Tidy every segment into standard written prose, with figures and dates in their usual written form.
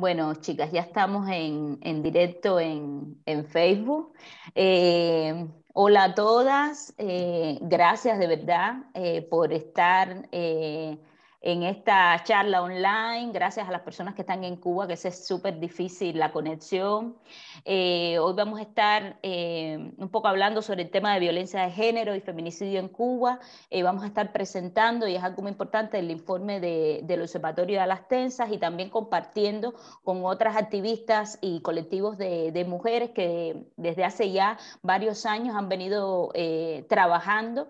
Bueno, chicas, ya estamos en directo en Facebook. Hola a todas, gracias de verdad por estar en esta charla online, gracias a las personas que están en Cuba, que es súper difícil la conexión. Hoy vamos a estar un poco hablando sobre el tema de violencia de género y feminicidio en Cuba. Vamos a estar presentando, y es algo muy importante, el informe del Observatorio de Alas Tensas y también compartiendo con otras activistas y colectivos de mujeres que desde hace ya varios años han venido trabajando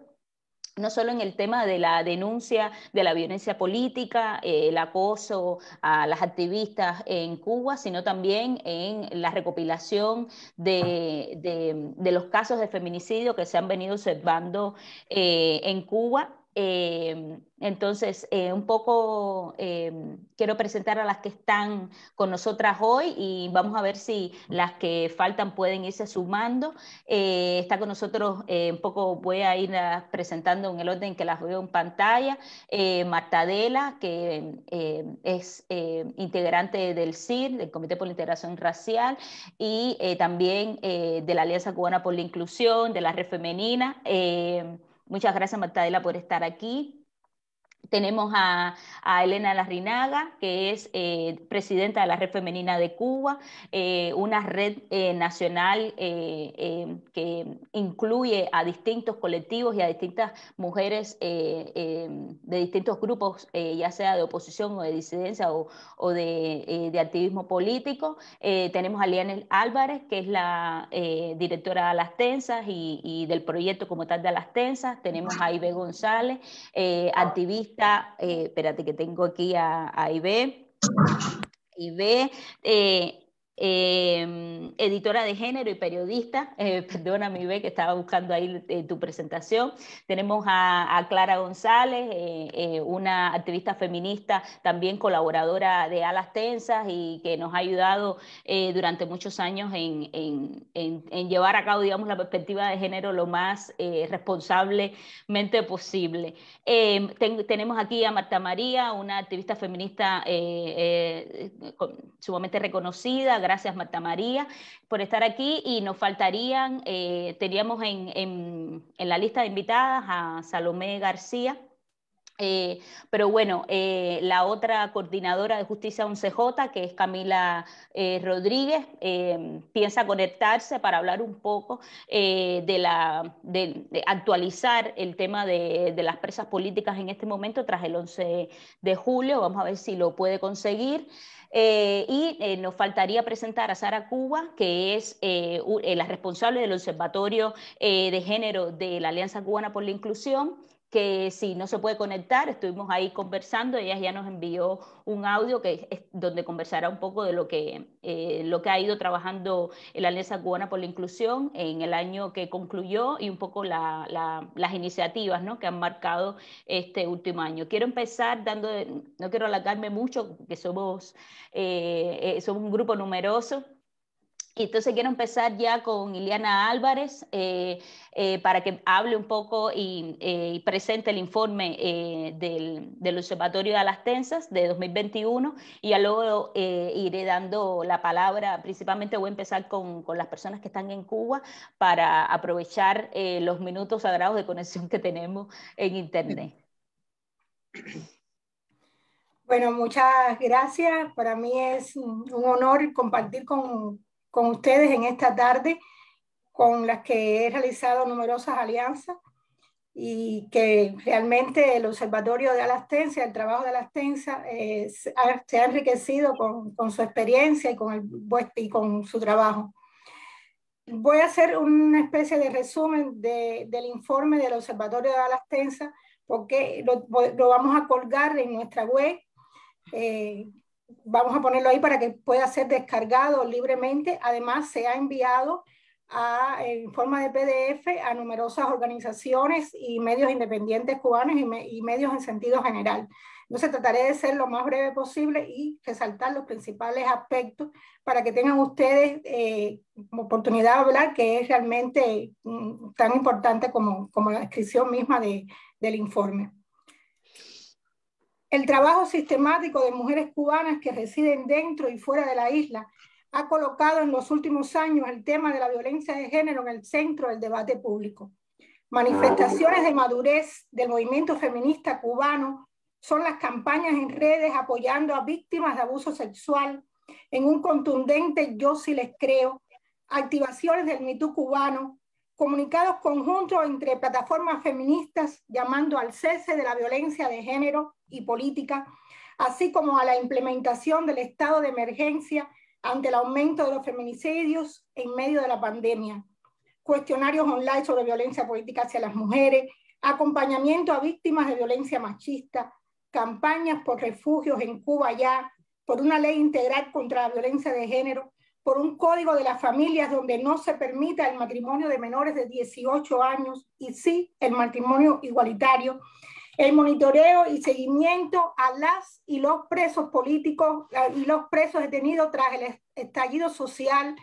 no solo en el tema de la denuncia de la violencia política, el acoso a las activistas en Cuba, sino también en la recopilación de los casos de feminicidio que se han venido observando en Cuba. Entonces, un poco quiero presentar a las que están con nosotras hoy y vamos a ver si las que faltan pueden irse sumando. Está con nosotros, un poco voy a ir presentando en el orden que las veo en pantalla, Marta Adela, que es integrante del CIR, del Comité por la Integración Racial, y también de la Alianza Cubana por la Inclusión, de la Red Femenina. Muchas gracias, Marta Adela, por estar aquí. Tenemos a Elena Larrinaga, que es presidenta de la Red Femenina de Cuba, una red nacional que incluye a distintos colectivos y a distintas mujeres de distintos grupos, ya sea de oposición o de disidencia o de activismo político. Tenemos a Lianel Álvarez, que es la directora de Alas Tensas y del proyecto como tal de Alas Tensas. Tenemos a Ibe González, activista, espérate que tengo aquí a Ibe, editora de género y periodista, perdóname Ibe que estaba buscando ahí tu presentación. Tenemos a Clara González, una activista feminista, también colaboradora de Alas Tensas y que nos ha ayudado durante muchos años en llevar a cabo, digamos, la perspectiva de género lo más responsablemente posible. Tenemos aquí a Marta María, una activista feminista sumamente reconocida. Gracias, Marta María, por estar aquí. Y nos faltarían, teníamos en la lista de invitadas a Salomé García. Pero bueno, la otra coordinadora de Justicia 11J, que es Camila Rodríguez, piensa conectarse para hablar un poco de actualizar el tema de las presas políticas en este momento tras el 11 de julio. Vamos a ver si lo puede conseguir. Nos faltaría presentar a Sara Cuba, que es la responsable del Observatorio de Género de la Alianza Cubana por la Inclusión, que si no se puede conectar, estuvimos ahí conversando, ella ya nos envió un audio que es donde conversará un poco de lo que ha ido trabajando la Alianza Cubana por la Inclusión en el año que concluyó y un poco las iniciativas, ¿no?, que han marcado este último año. Quiero empezar no quiero alargarme mucho, porque somos un grupo numeroso. Y entonces quiero empezar ya con Ileana Álvarez para que hable un poco y presente el informe del Observatorio de Alas Tensas de 2021 y ya luego iré dando la palabra. Principalmente voy a empezar con las personas que están en Cuba para aprovechar los minutos sagrados de conexión que tenemos en Internet. Bueno, muchas gracias. Para mí es un honor compartir con ustedes en esta tarde, con las que he realizado numerosas alianzas y que realmente el Observatorio de Alas Tensas, el trabajo de Alas Tensas, se ha enriquecido con su experiencia y con su trabajo. Voy a hacer una especie de resumen del informe del Observatorio de Alas Tensas, porque lo vamos a colgar en nuestra web. Vamos a ponerlo ahí para que pueda ser descargado libremente. Además, se ha enviado en forma de PDF a numerosas organizaciones y medios independientes cubanos y medios en sentido general. Entonces trataré de ser lo más breve posible y resaltar los principales aspectos para que tengan ustedes oportunidad de hablar, que es realmente tan importante como la descripción misma del informe. El trabajo sistemático de mujeres cubanas que residen dentro y fuera de la isla ha colocado en los últimos años el tema de la violencia de género en el centro del debate público. Manifestaciones de madurez del movimiento feminista cubano son las campañas en redes apoyando a víctimas de abuso sexual en un contundente "yo sí les creo", activaciones del Me Too cubano, comunicados conjuntos entre plataformas feministas llamando al cese de la violencia de género y política, así como a la implementación del estado de emergencia ante el aumento de los feminicidios en medio de la pandemia, cuestionarios online sobre violencia política hacia las mujeres, acompañamiento a víctimas de violencia machista, campañas por refugios en Cuba ya, por una ley integral contra la violencia de género, por un código de las familias donde no se permita el matrimonio de menores de 18 años y sí el matrimonio igualitario, el monitoreo y seguimiento a las y los presos políticos y los presos detenidos tras el estallido social,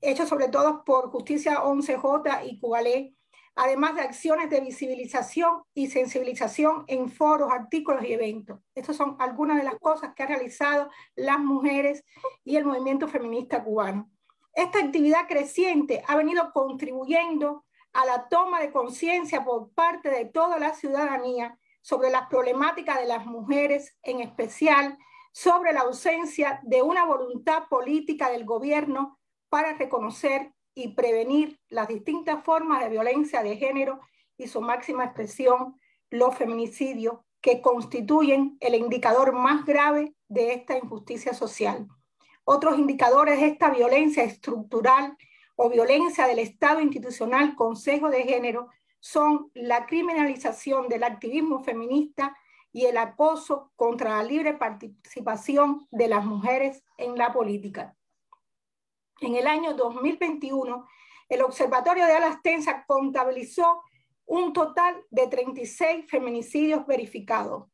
hecho sobre todo por Justicia 11J y Cubalé, además de acciones de visibilización y sensibilización en foros, artículos y eventos. Estas son algunas de las cosas que han realizado las mujeres y el movimiento feminista cubano. Esta actividad creciente ha venido contribuyendo a la toma de conciencia por parte de toda la ciudadanía sobre las problemáticas de las mujeres, en especial sobre la ausencia de una voluntad política del gobierno para reconocer y prevenir las distintas formas de violencia de género y su máxima expresión, los feminicidios, que constituyen el indicador más grave de esta injusticia social. Otros indicadores de esta violencia estructural o violencia del Estado institucional con sesgo de género son la criminalización del activismo feminista y el acoso contra la libre participación de las mujeres en la política. En el año 2021, el Observatorio de Alastensa contabilizó un total de 36 feminicidios verificados.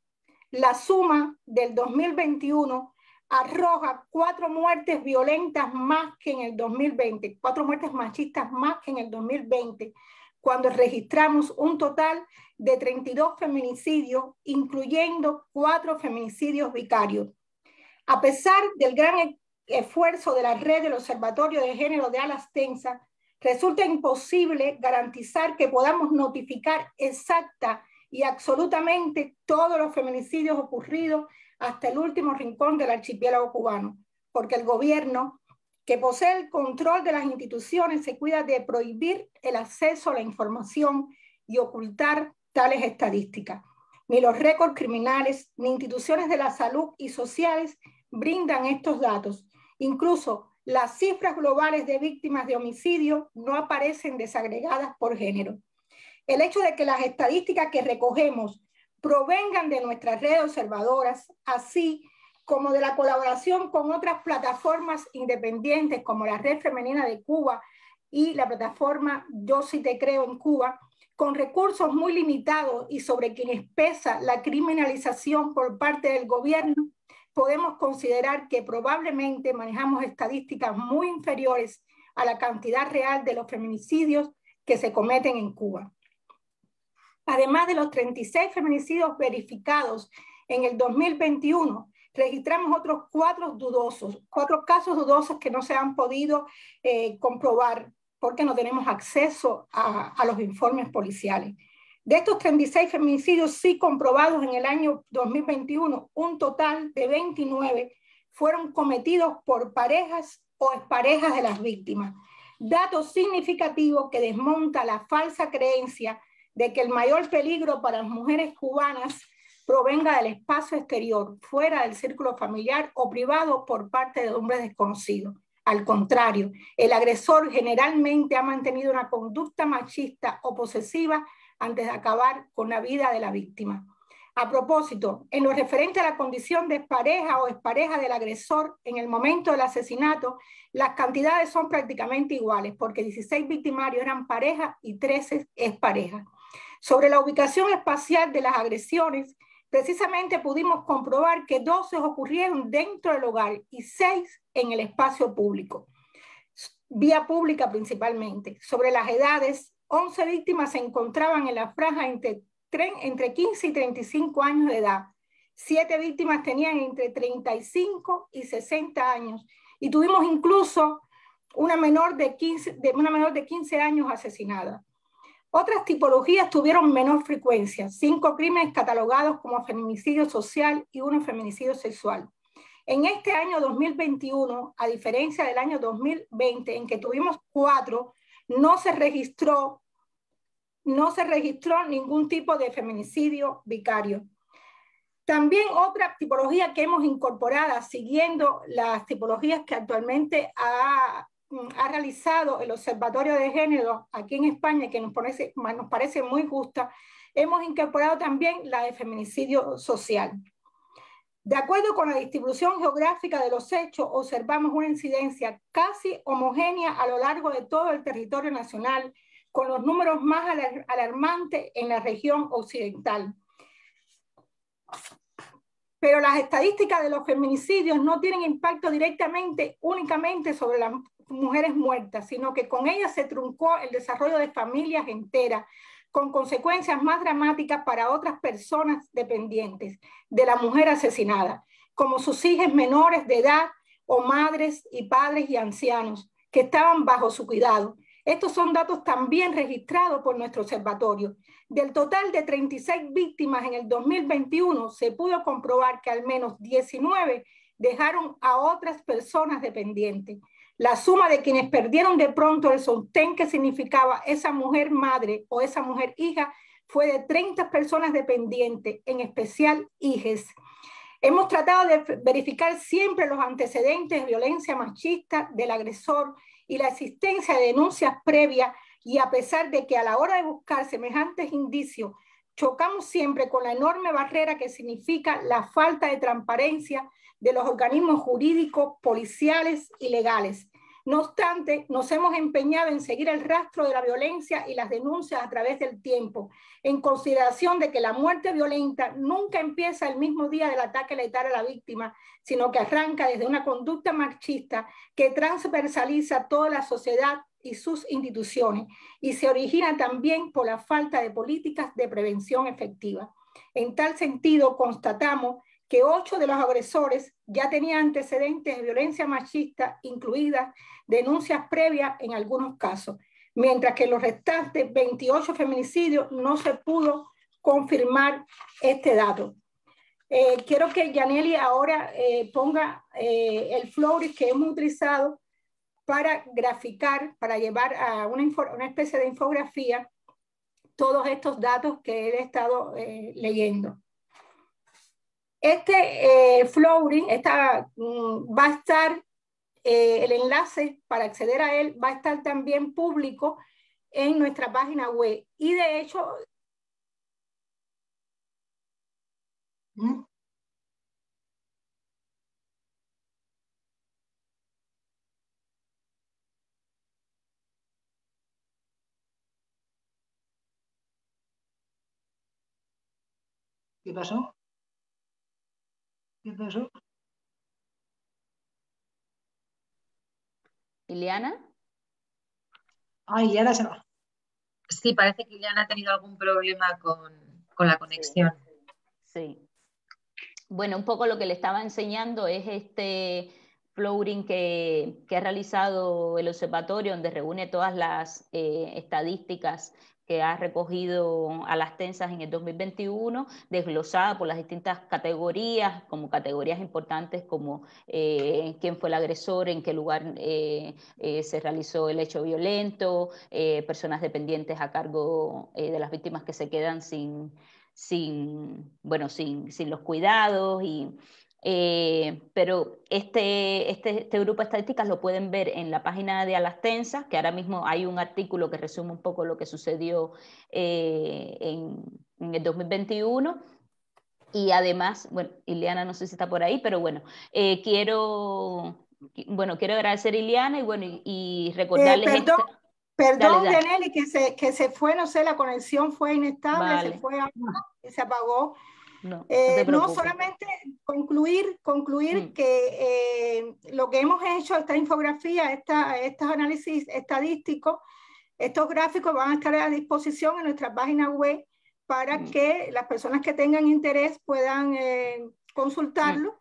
La suma del 2021 arroja 4 muertes violentas más que en el 2020, 4 muertes machistas más que en el 2020, cuando registramos un total de 32 feminicidios, incluyendo 4 feminicidios vicarios. A pesar del gran esfuerzo de la red del Observatorio de Género de Alastensa, resulta imposible garantizar que podamos notificar exacta y absolutamente todos los feminicidios ocurridos hasta el último rincón del archipiélago cubano, porque el gobierno, que posee el control de las instituciones, se cuida de prohibir el acceso a la información y ocultar tales estadísticas. Ni los récords criminales, ni instituciones de la salud y sociales brindan estos datos. Incluso las cifras globales de víctimas de homicidio no aparecen desagregadas por género. El hecho de que las estadísticas que recogemos provengan de nuestras redes observadoras, así como de la colaboración con otras plataformas independientes como la Red Femenina de Cuba y la plataforma Yo Sí Te Creo en Cuba, con recursos muy limitados y sobre quienes pesa la criminalización por parte del gobierno, podemos considerar que probablemente manejamos estadísticas muy inferiores a la cantidad real de los feminicidios que se cometen en Cuba. Además de los 36 feminicidios verificados en el 2021, registramos otros 4 casos dudosos que no se han podido comprobar porque no tenemos acceso a los informes policiales. De estos 36 feminicidios sí comprobados en el año 2021, un total de 29 fueron cometidos por parejas o exparejas de las víctimas. Dato significativo que desmonta la falsa creencia de que el mayor peligro para las mujeres cubanas provenga del espacio exterior, fuera del círculo familiar o privado por parte de hombres desconocidos. Al contrario, el agresor generalmente ha mantenido una conducta machista o posesiva antes de acabar con la vida de la víctima. A propósito, en lo referente a la condición de expareja o expareja del agresor en el momento del asesinato, las cantidades son prácticamente iguales, porque 16 victimarios eran parejas y 13 exparejas. Sobre la ubicación espacial de las agresiones, precisamente pudimos comprobar que 12 ocurrieron dentro del hogar y 6 en el espacio público, vía pública principalmente. Sobre las edades, 11 víctimas se encontraban en la franja entre 15 y 35 años de edad, 7 víctimas tenían entre 35 y 60 años. Y tuvimos incluso una menor de 15 años asesinada. Otras tipologías tuvieron menor frecuencia, 5 crímenes catalogados como feminicidio social y 1 feminicidio sexual. En este año 2021, a diferencia del año 2020, en que tuvimos 4, no se registró ningún tipo de feminicidio vicario. También otra tipología que hemos incorporado, siguiendo las tipologías que actualmente ha realizado el Observatorio de Género aquí en España, que nos parece muy justa, hemos incorporado también la de feminicidio social. De acuerdo con la distribución geográfica de los hechos, observamos una incidencia casi homogénea a lo largo de todo el territorio nacional, con los números más alarmantes en la región occidental. Pero las estadísticas de los feminicidios no tienen impacto únicamente sobre las mujeres muertas, sino que con ellas se truncó el desarrollo de familias enteras, con consecuencias más dramáticas para otras personas dependientes de la mujer asesinada, como sus hijas menores de edad o madres y padres y ancianos que estaban bajo su cuidado. Estos son datos también registrados por nuestro observatorio. Del total de 36 víctimas en el 2021, se pudo comprobar que al menos 19 dejaron a otras personas dependientes. La suma de quienes perdieron de pronto el sostén que significaba esa mujer madre o esa mujer hija fue de 30 personas dependientes, en especial hijas. Hemos tratado de verificar siempre los antecedentes de violencia machista del agresor y la existencia de denuncias previas, y a pesar de que a la hora de buscar semejantes indicios chocamos siempre con la enorme barrera que significa la falta de transparencia de los organismos jurídicos, policiales y legales. No obstante, nos hemos empeñado en seguir el rastro de la violencia y las denuncias a través del tiempo, en consideración de que la muerte violenta nunca empieza el mismo día del ataque letal a la víctima, sino que arranca desde una conducta machista que transversaliza toda la sociedad y sus instituciones, y se origina también por la falta de políticas de prevención efectiva. En tal sentido, constatamos que 8 de los agresores ya tenían antecedentes de violencia machista, incluidas denuncias previas en algunos casos, mientras que en los restantes 28 feminicidios no se pudo confirmar este dato. Quiero que Yaneli ahora ponga el flowchart que hemos utilizado para graficar, para llevar a una especie de infografía todos estos datos que he estado leyendo. Este flowchart va a estar, el enlace para acceder a él va a estar también público en nuestra página web. Y de hecho... ¿Qué pasó? ¿Qué pasó? ¿Ileana? Ay, Ileana se va. Sí, parece que Ileana ha tenido algún problema con la conexión. Sí. Bueno, un poco lo que le estaba enseñando es este flowchart que ha realizado el observatorio, donde reúne todas las estadísticas que ha recogido a las tensas en el 2021, desglosada por las distintas categorías, como categorías importantes como quién fue el agresor, en qué lugar se realizó el hecho violento, personas dependientes a cargo de las víctimas que se quedan sin los cuidados. Pero este grupo de estadísticas lo pueden ver en la página de Alastensas, que ahora mismo hay un artículo que resume un poco lo que sucedió en el 2021. Y además, bueno, Ileana no sé si está por ahí, pero bueno, quiero agradecer a Ileana y recordarles... Perdón, Yaneli, que se fue, no sé, la conexión fue inestable, vale. Se apagó. No solamente concluir que lo que hemos hecho, esta infografía, estos análisis estadísticos, estos gráficos van a estar a disposición en nuestra página web para que las personas que tengan interés puedan consultarlo.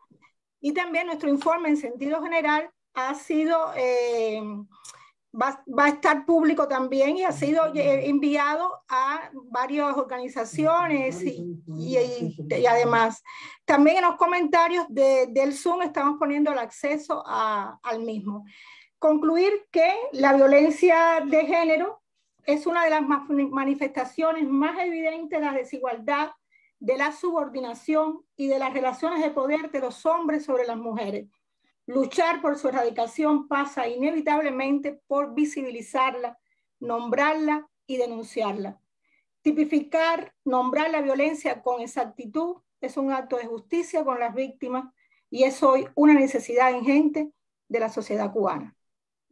Y también nuestro informe en sentido general ha sido, va a estar público también y ha sido enviado a varias organizaciones y además. También en los comentarios del Zoom estamos poniendo el acceso al mismo. Concluir que la violencia de género es una de las manifestaciones más evidentes de la desigualdad, de la subordinación y de las relaciones de poder de los hombres sobre las mujeres. Luchar por su erradicación pasa inevitablemente por visibilizarla, nombrarla y denunciarla. Tipificar, nombrar la violencia con exactitud es un acto de justicia con las víctimas y es hoy una necesidad ingente de la sociedad cubana.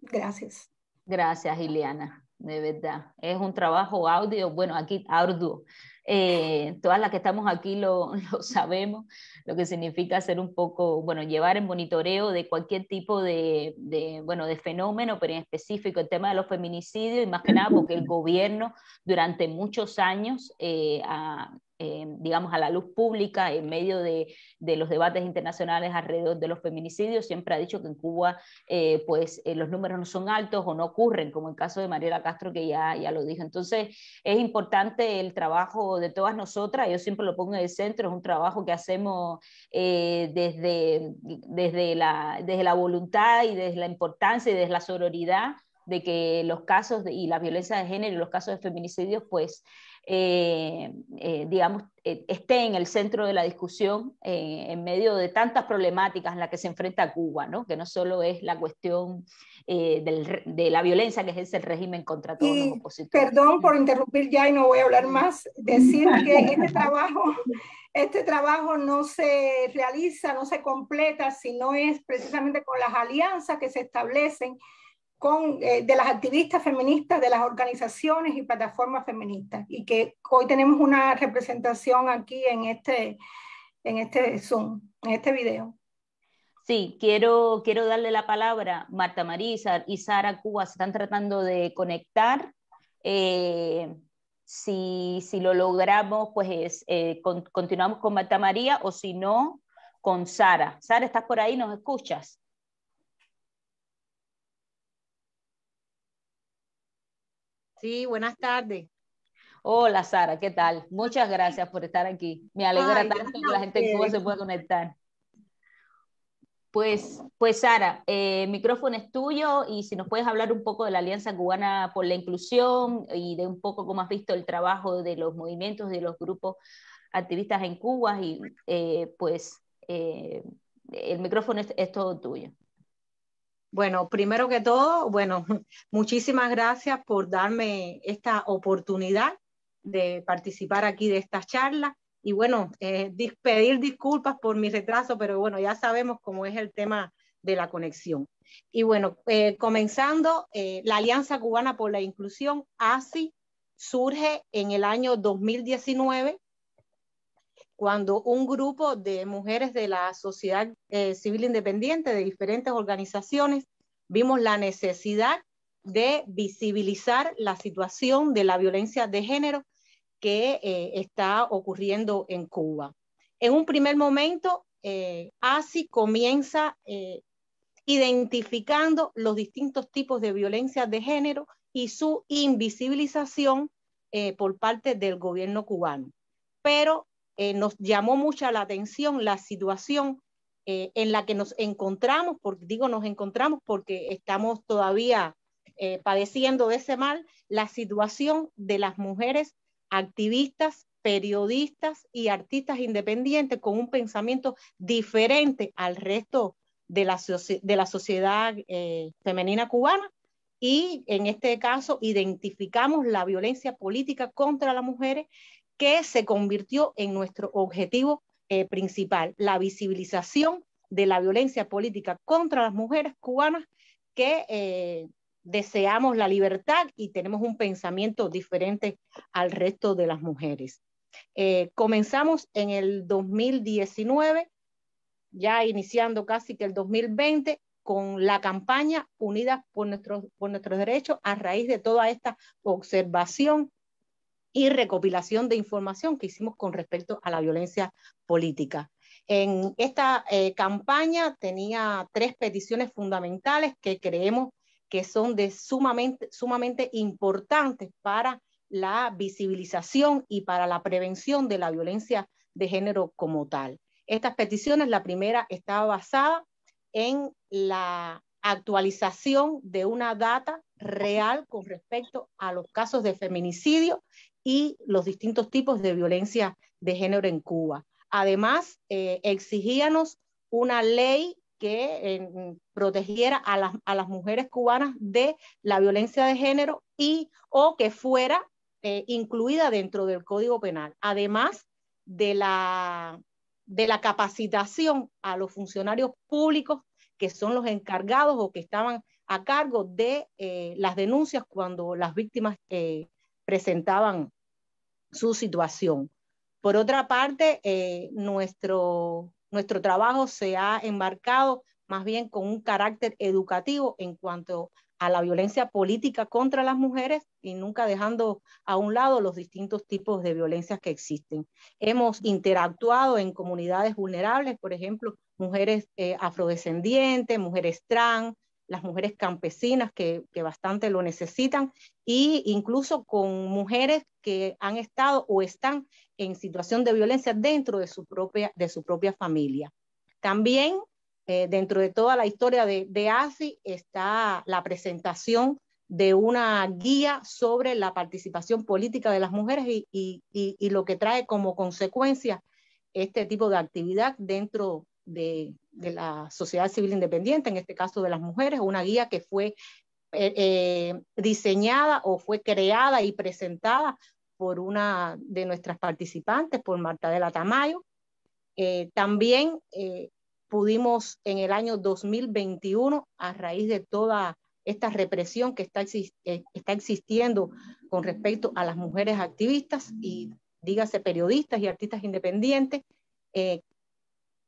Gracias. Gracias, Ileana, de verdad. Es un trabajo arduo. Todas las que estamos aquí lo sabemos, lo que significa hacer un poco, llevar el monitoreo de cualquier tipo de fenómeno, pero en específico el tema de los feminicidios, y más que nada porque el gobierno durante muchos años digamos, a la luz pública, en medio de los debates internacionales alrededor de los feminicidios, siempre ha dicho que en Cuba los números no son altos o no ocurren, como el caso de Mariela Castro, que ya lo dijo. Entonces es importante el trabajo de todas nosotras, yo siempre lo pongo en el centro, es un trabajo que hacemos desde la voluntad y desde la importancia y desde la sororidad de que los casos y la violencia de género y los casos de feminicidios esté en el centro de la discusión en medio de tantas problemáticas en las que se enfrenta Cuba, ¿no? Que no solo es la cuestión de la violencia que ejerce el régimen contra todos los opositores. Perdón por interrumpir ya y no voy a hablar más, decir que este trabajo no se realiza, no se completa, sino es precisamente con las alianzas que se establecen de las activistas feministas, de las organizaciones y plataformas feministas, y que hoy tenemos una representación aquí en este Zoom, en este video. Sí, quiero darle la palabra. Marta María y Sara Cuba se están tratando de conectar. Si lo logramos, pues continuamos con Marta María, o si no, con Sara. Sara, ¿estás por ahí? ¿Nos escuchas? Sí, buenas tardes. Hola, Sara, ¿qué tal? Muchas gracias por estar aquí. Me alegra tanto que la gente en Cuba se pueda conectar. Pues Sara, el micrófono es tuyo, y si nos puedes hablar un poco de la Alianza Cubana por la Inclusión y de un poco cómo has visto el trabajo de los movimientos, de los grupos activistas en Cuba, y el micrófono es todo tuyo. Bueno, primero que todo, muchísimas gracias por darme esta oportunidad de participar aquí de esta charla. Y pedir disculpas por mi retraso, pero ya sabemos cómo es el tema de la conexión. Y comenzando, la Alianza Cubana por la Inclusión, ACI, surge en el año 2019, cuando un grupo de mujeres de la sociedad civil independiente, de diferentes organizaciones, vimos la necesidad de visibilizar la situación de la violencia de género que está ocurriendo en Cuba. En un primer momento, ACI comienza identificando los distintos tipos de violencia de género y su invisibilización por parte del gobierno cubano. Pero nos llamó mucho la atención la situación en la que nos encontramos, porque estamos todavía padeciendo de ese mal, la situación de las mujeres activistas, periodistas y artistas independientes con un pensamiento diferente al resto de la sociedad femenina cubana, y en este caso identificamos la violencia política contra las mujeres, que se convirtió en nuestro objetivo principal, la visibilización de la violencia política contra las mujeres cubanas que deseamos la libertad y tenemos un pensamiento diferente al resto de las mujeres. Comenzamos en el 2019, ya iniciando casi que el 2020, con la campaña Unidas por nuestros derechos, a raíz de toda esta observación y recopilación de información que hicimos con respecto a la violencia política. En esta campaña tenía 3 peticiones fundamentales que creemos que son de sumamente importantes para la visibilización y para la prevención de la violencia de género como tal. Estas peticiones, la primera estaba basada en la actualización de una data real con respecto a los casos de feminicidio y los distintos tipos de violencia de género en Cuba. Además, exigíamos una ley que protegiera a las mujeres cubanas de la violencia de género o que fuera incluida dentro del Código Penal. Además de la capacitación a los funcionarios públicos que son los encargados o que estaban a cargo de las denuncias cuando las víctimas presentaban su situación. Por otra parte, nuestro trabajo se ha embarcado más bien con un carácter educativo en cuanto a la violencia política contra las mujeres y nunca dejando a un lado los distintos tipos de violencias que existen. Hemos interactuado en comunidades vulnerables, por ejemplo, mujeres afrodescendientes, mujeres trans, las mujeres campesinas que bastante lo necesitan, e incluso con mujeres que han estado o están en situación de violencia dentro de su propia familia. También dentro de toda la historia de ASI está la presentación de una guía sobre la participación política de las mujeres y lo que trae como consecuencia este tipo de actividad dentro de la sociedad civil independiente, en este caso de las mujeres, una guía que fue diseñada o fue creada y presentada por una de nuestras participantes, por Marta de la Tamayo. También pudimos en el año 2021, a raíz de toda esta represión que está existiendo con respecto a las mujeres activistas y dígase periodistas y artistas independientes,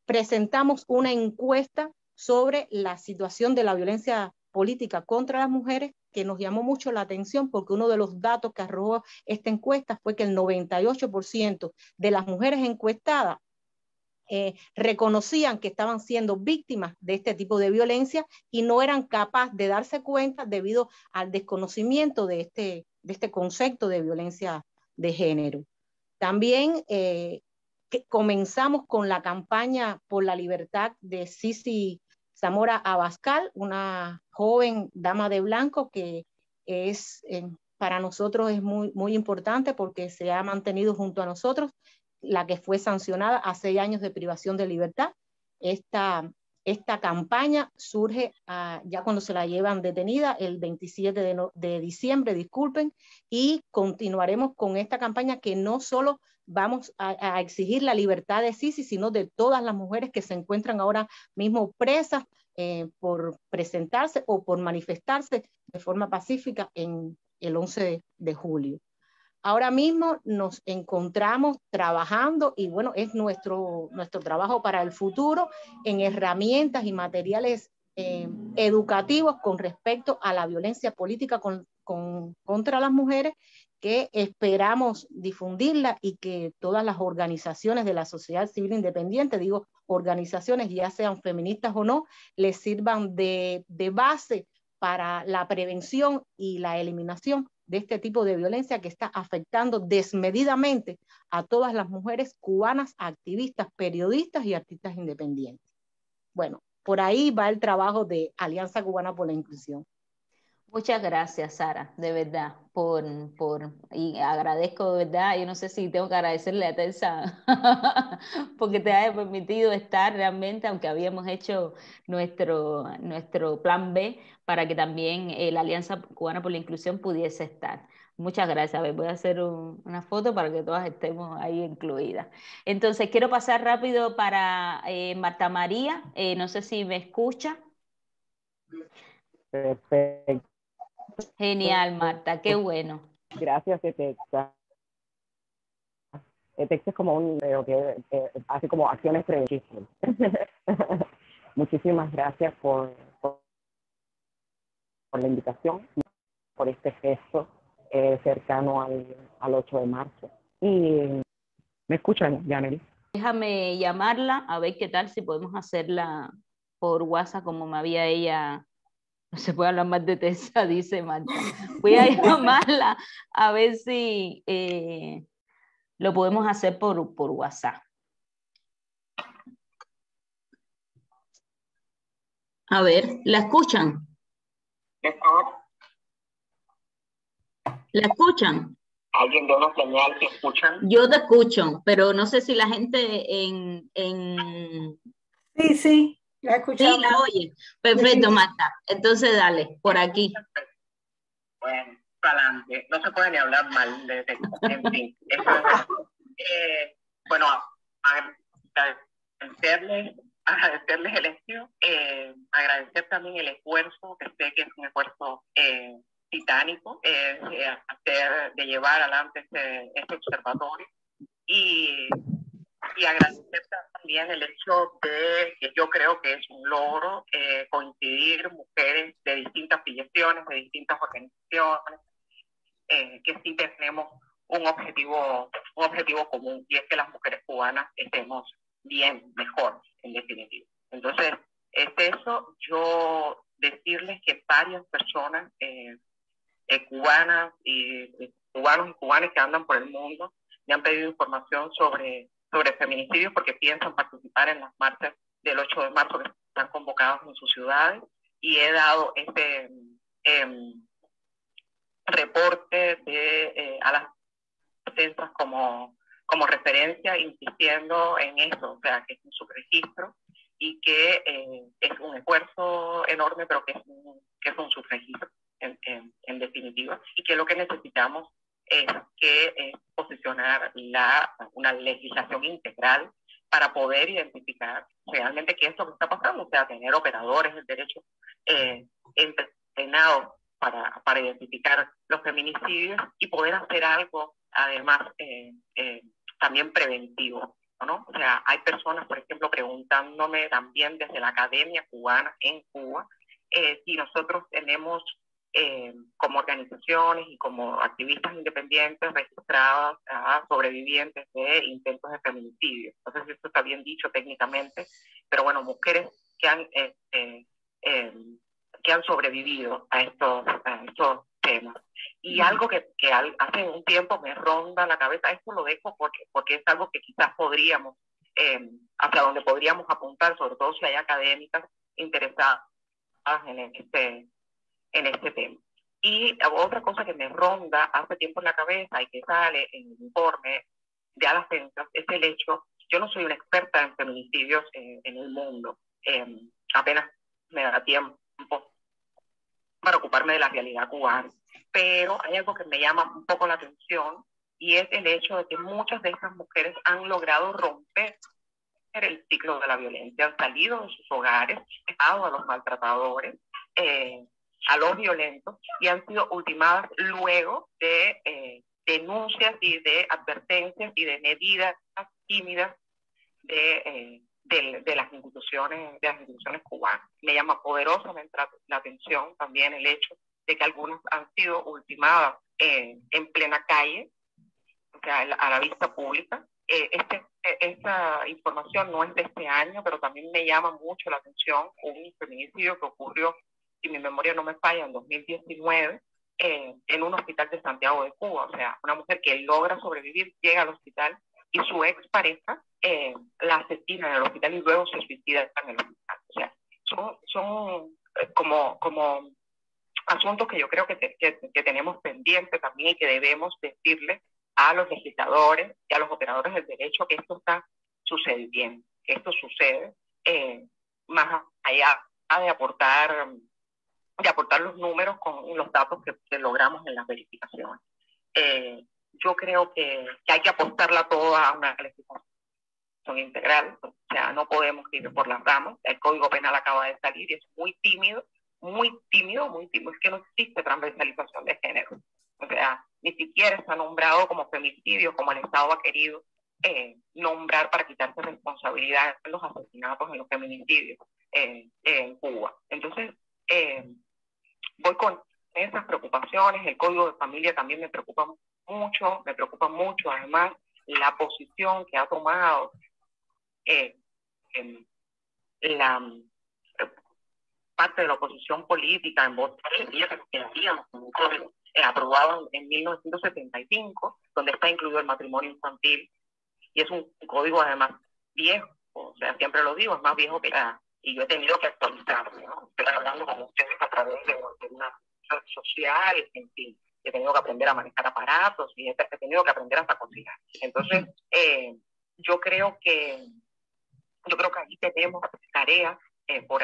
presentamos una encuesta sobre la situación de la violencia política contra las mujeres que nos llamó mucho la atención porque uno de los datos que arrojó esta encuesta fue que el 98% de las mujeres encuestadas reconocían que estaban siendo víctimas de este tipo de violencia y no eran capaces de darse cuenta debido al desconocimiento de este concepto de violencia de género. También que comenzamos con la campaña por la libertad de Sisi Zamora Abascal, una joven dama de blanco que para nosotros es muy importante porque se ha mantenido junto a nosotros, la que fue sancionada a 6 años de privación de libertad. Esta campaña surge ya cuando se la llevan detenida el 27 de diciembre, disculpen, y continuaremos con esta campaña que no solo vamos a exigir la libertad de Sisi, sino de todas las mujeres que se encuentran ahora mismo presas por presentarse o por manifestarse de forma pacífica en el 11 de julio. Ahora mismo nos encontramos trabajando y bueno, es nuestro trabajo para el futuro en herramientas y materiales educativos con respecto a la violencia política contra las mujeres, que esperamos difundirla y que todas las organizaciones de la sociedad civil independiente, digo organizaciones ya sean feministas o no, les sirvan de base para la prevención y la eliminación de este tipo de violencia que está afectando desmedidamente a todas las mujeres cubanas, activistas, periodistas y artistas independientes. Bueno, por ahí va el trabajo de Alianza Cubana por la Inclusión. Muchas gracias, Sara, de verdad, y agradezco de verdad, yo no sé si tengo que agradecerle a Teresa porque te haya permitido estar realmente, aunque habíamos hecho nuestro plan B para que también la Alianza Cubana por la Inclusión pudiese estar. Muchas gracias. A ver, voy a hacer una foto para que todas estemos ahí incluidas. Entonces, quiero pasar rápido para Marta María, no sé si me escucha. Perfecto. Genial, Marta, qué bueno. Gracias, ETEXA. ETEXA es como que hace como acciones preventivas. Muchísimas gracias por la invitación, por este gesto cercano al 8 de marzo. Y ¿me escuchan, Yaneli? Déjame llamarla a ver qué tal si podemos hacerla por WhatsApp como me había ella. No se puede hablar más de Tessa, dice Marta. Voy a llamarla a ver si lo podemos hacer por WhatsApp. A ver, ¿la escuchan? ¿La escuchan? ¿Alguien de una señal que escuchan? Yo te escucho, pero no sé si la gente en... Sí, la Sí, escuchamos. la oye. Perfecto, Sí. Marta. Entonces dale, por aquí. Bueno, para adelante. No se puede ni hablar mal de Tessa. En fin, eso es bueno, agradecerles el hecho, agradecer también el esfuerzo, que sé que es un esfuerzo titánico, de llevar adelante este observatorio, y agradecer también el hecho de que yo creo que es un logro coincidir mujeres de distintas filiaciones, de distintas organizaciones, que sí tenemos un objetivo común, y es que las mujeres cubanas estemos bien, mejor, en definitiva. Entonces, es eso. Yo decirles que varias personas cubanas y cubanos y cubanas que andan por el mundo me han pedido información sobre feminicidios, porque piensan participar en las marchas del 8 de marzo que están convocadas en sus ciudades, y he dado este reporte a las presencias como referencia, insistiendo en eso, o sea, que es un subregistro y que es un esfuerzo enorme, pero que es un subregistro en definitiva, y que lo que necesitamos es posicionar una legislación integral para poder identificar realmente qué es lo que está pasando, o sea, tener operadores del derecho entrenados para identificar los feminicidios y poder hacer algo, además, también preventivo, ¿no? O sea, hay personas, por ejemplo, preguntándome también desde la academia cubana en Cuba, si nosotros tenemos como organizaciones y como activistas independientes registradas a sobrevivientes de intentos de feminicidio. Entonces, esto está bien dicho técnicamente, pero bueno, mujeres que han sobrevivido a estos temas. Y algo que hace un tiempo me ronda la cabeza, esto lo dejo porque es algo que quizás podríamos, hacia donde podríamos apuntar, sobre todo si hay académicas interesadas en este tema. Y otra cosa que me ronda hace tiempo en la cabeza y que sale en el informe de Alas Tensas es el hecho, yo no soy una experta en feminicidios en el mundo, apenas me da tiempo para ocuparme de la realidad cubana, pero hay algo que me llama un poco la atención, y es el hecho de que muchas de estas mujeres han logrado romper el ciclo de la violencia, han salido de sus hogares, han dejado a los maltratadores, a los violentos, y han sido ultimadas luego de denuncias y de advertencias y de medidas tímidas de las instituciones cubanas. Me llama poderosamente la atención también el hecho de que algunas han sido ultimadas en plena calle, o sea, a la vista pública. Esta información no es de este año, pero también me llama mucho la atención un feminicidio que ocurrió, si mi memoria no me falla, en 2019, en un hospital de Santiago de Cuba. O sea, una mujer que logra sobrevivir, llega al hospital y su expareja la asesina en el hospital y luego se suicida en el hospital. O sea, son como asuntos que yo creo que tenemos pendientes también, y que debemos decirle a los legisladores y a los operadores del derecho que esto está sucediendo, que esto sucede, más allá de aportar los números con los datos que logramos en las verificaciones. Yo creo que hay que apostarla toda a una legislación integral, o sea, no podemos ir por las ramas. El Código Penal acaba de salir y es muy tímido, es que no existe transversalización de género. O sea, ni siquiera está nombrado como femicidio, como el Estado ha querido nombrar para quitarse responsabilidad en los asesinatos, en los feminicidios en Cuba. Entonces, voy con esas preocupaciones. El Código de Familia también me preocupa mucho además la posición que ha tomado la parte de la oposición política en votar el día que hacíamos un código aprobado en 1975, donde está incluido el matrimonio infantil, y es un código además viejo, o sea, siempre lo digo, es más viejo que la, y yo he tenido que actualizarlo, ¿no? Estoy hablando con ustedes a través de una red social, en fin, he tenido que aprender a manejar aparatos y he tenido que aprender hasta cocinar. Entonces, yo creo que ahí tenemos tareas por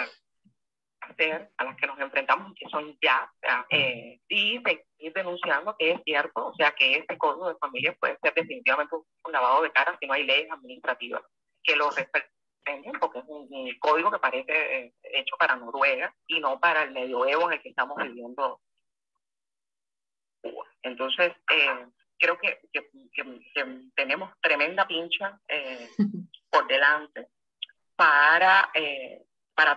hacer, a las que nos enfrentamos y que son ya, y seguir denunciando que es cierto, o sea, que este código de familia puede ser definitivamente un lavado de cara si no hay leyes administrativas que lo respeten, porque es un código que parece hecho para Noruega y no para el medioevo en el que estamos viviendo. Entonces, creo que tenemos tremenda pincha por delante para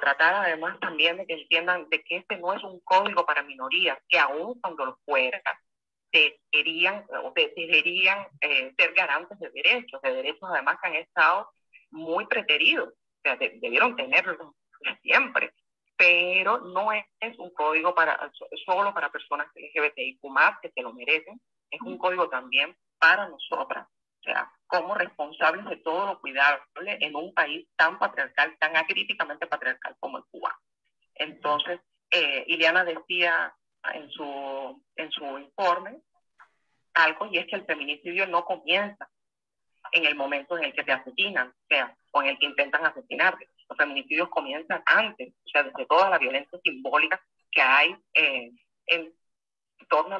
tratar además también de que entiendan de que este no es un código para minorías, que aún cuando lo fuera, deberían ser garantes de derechos además que han estado muy preteridos, o sea, debieron tenerlo siempre, pero no es un código solo para personas LGBTIQ+, que se lo merecen, es un código también para nosotras, o sea, como responsables de todo lo cuidable en un país tan patriarcal, tan acríticamente patriarcal como el cubano. Entonces, Ileana decía en su informe algo, y es que el feminicidio no comienza en el momento en el que te asesinan, o sea, o en el que intentan asesinarte. Los feminicidios comienzan antes, o sea, desde toda la violencia simbólica que hay en torno a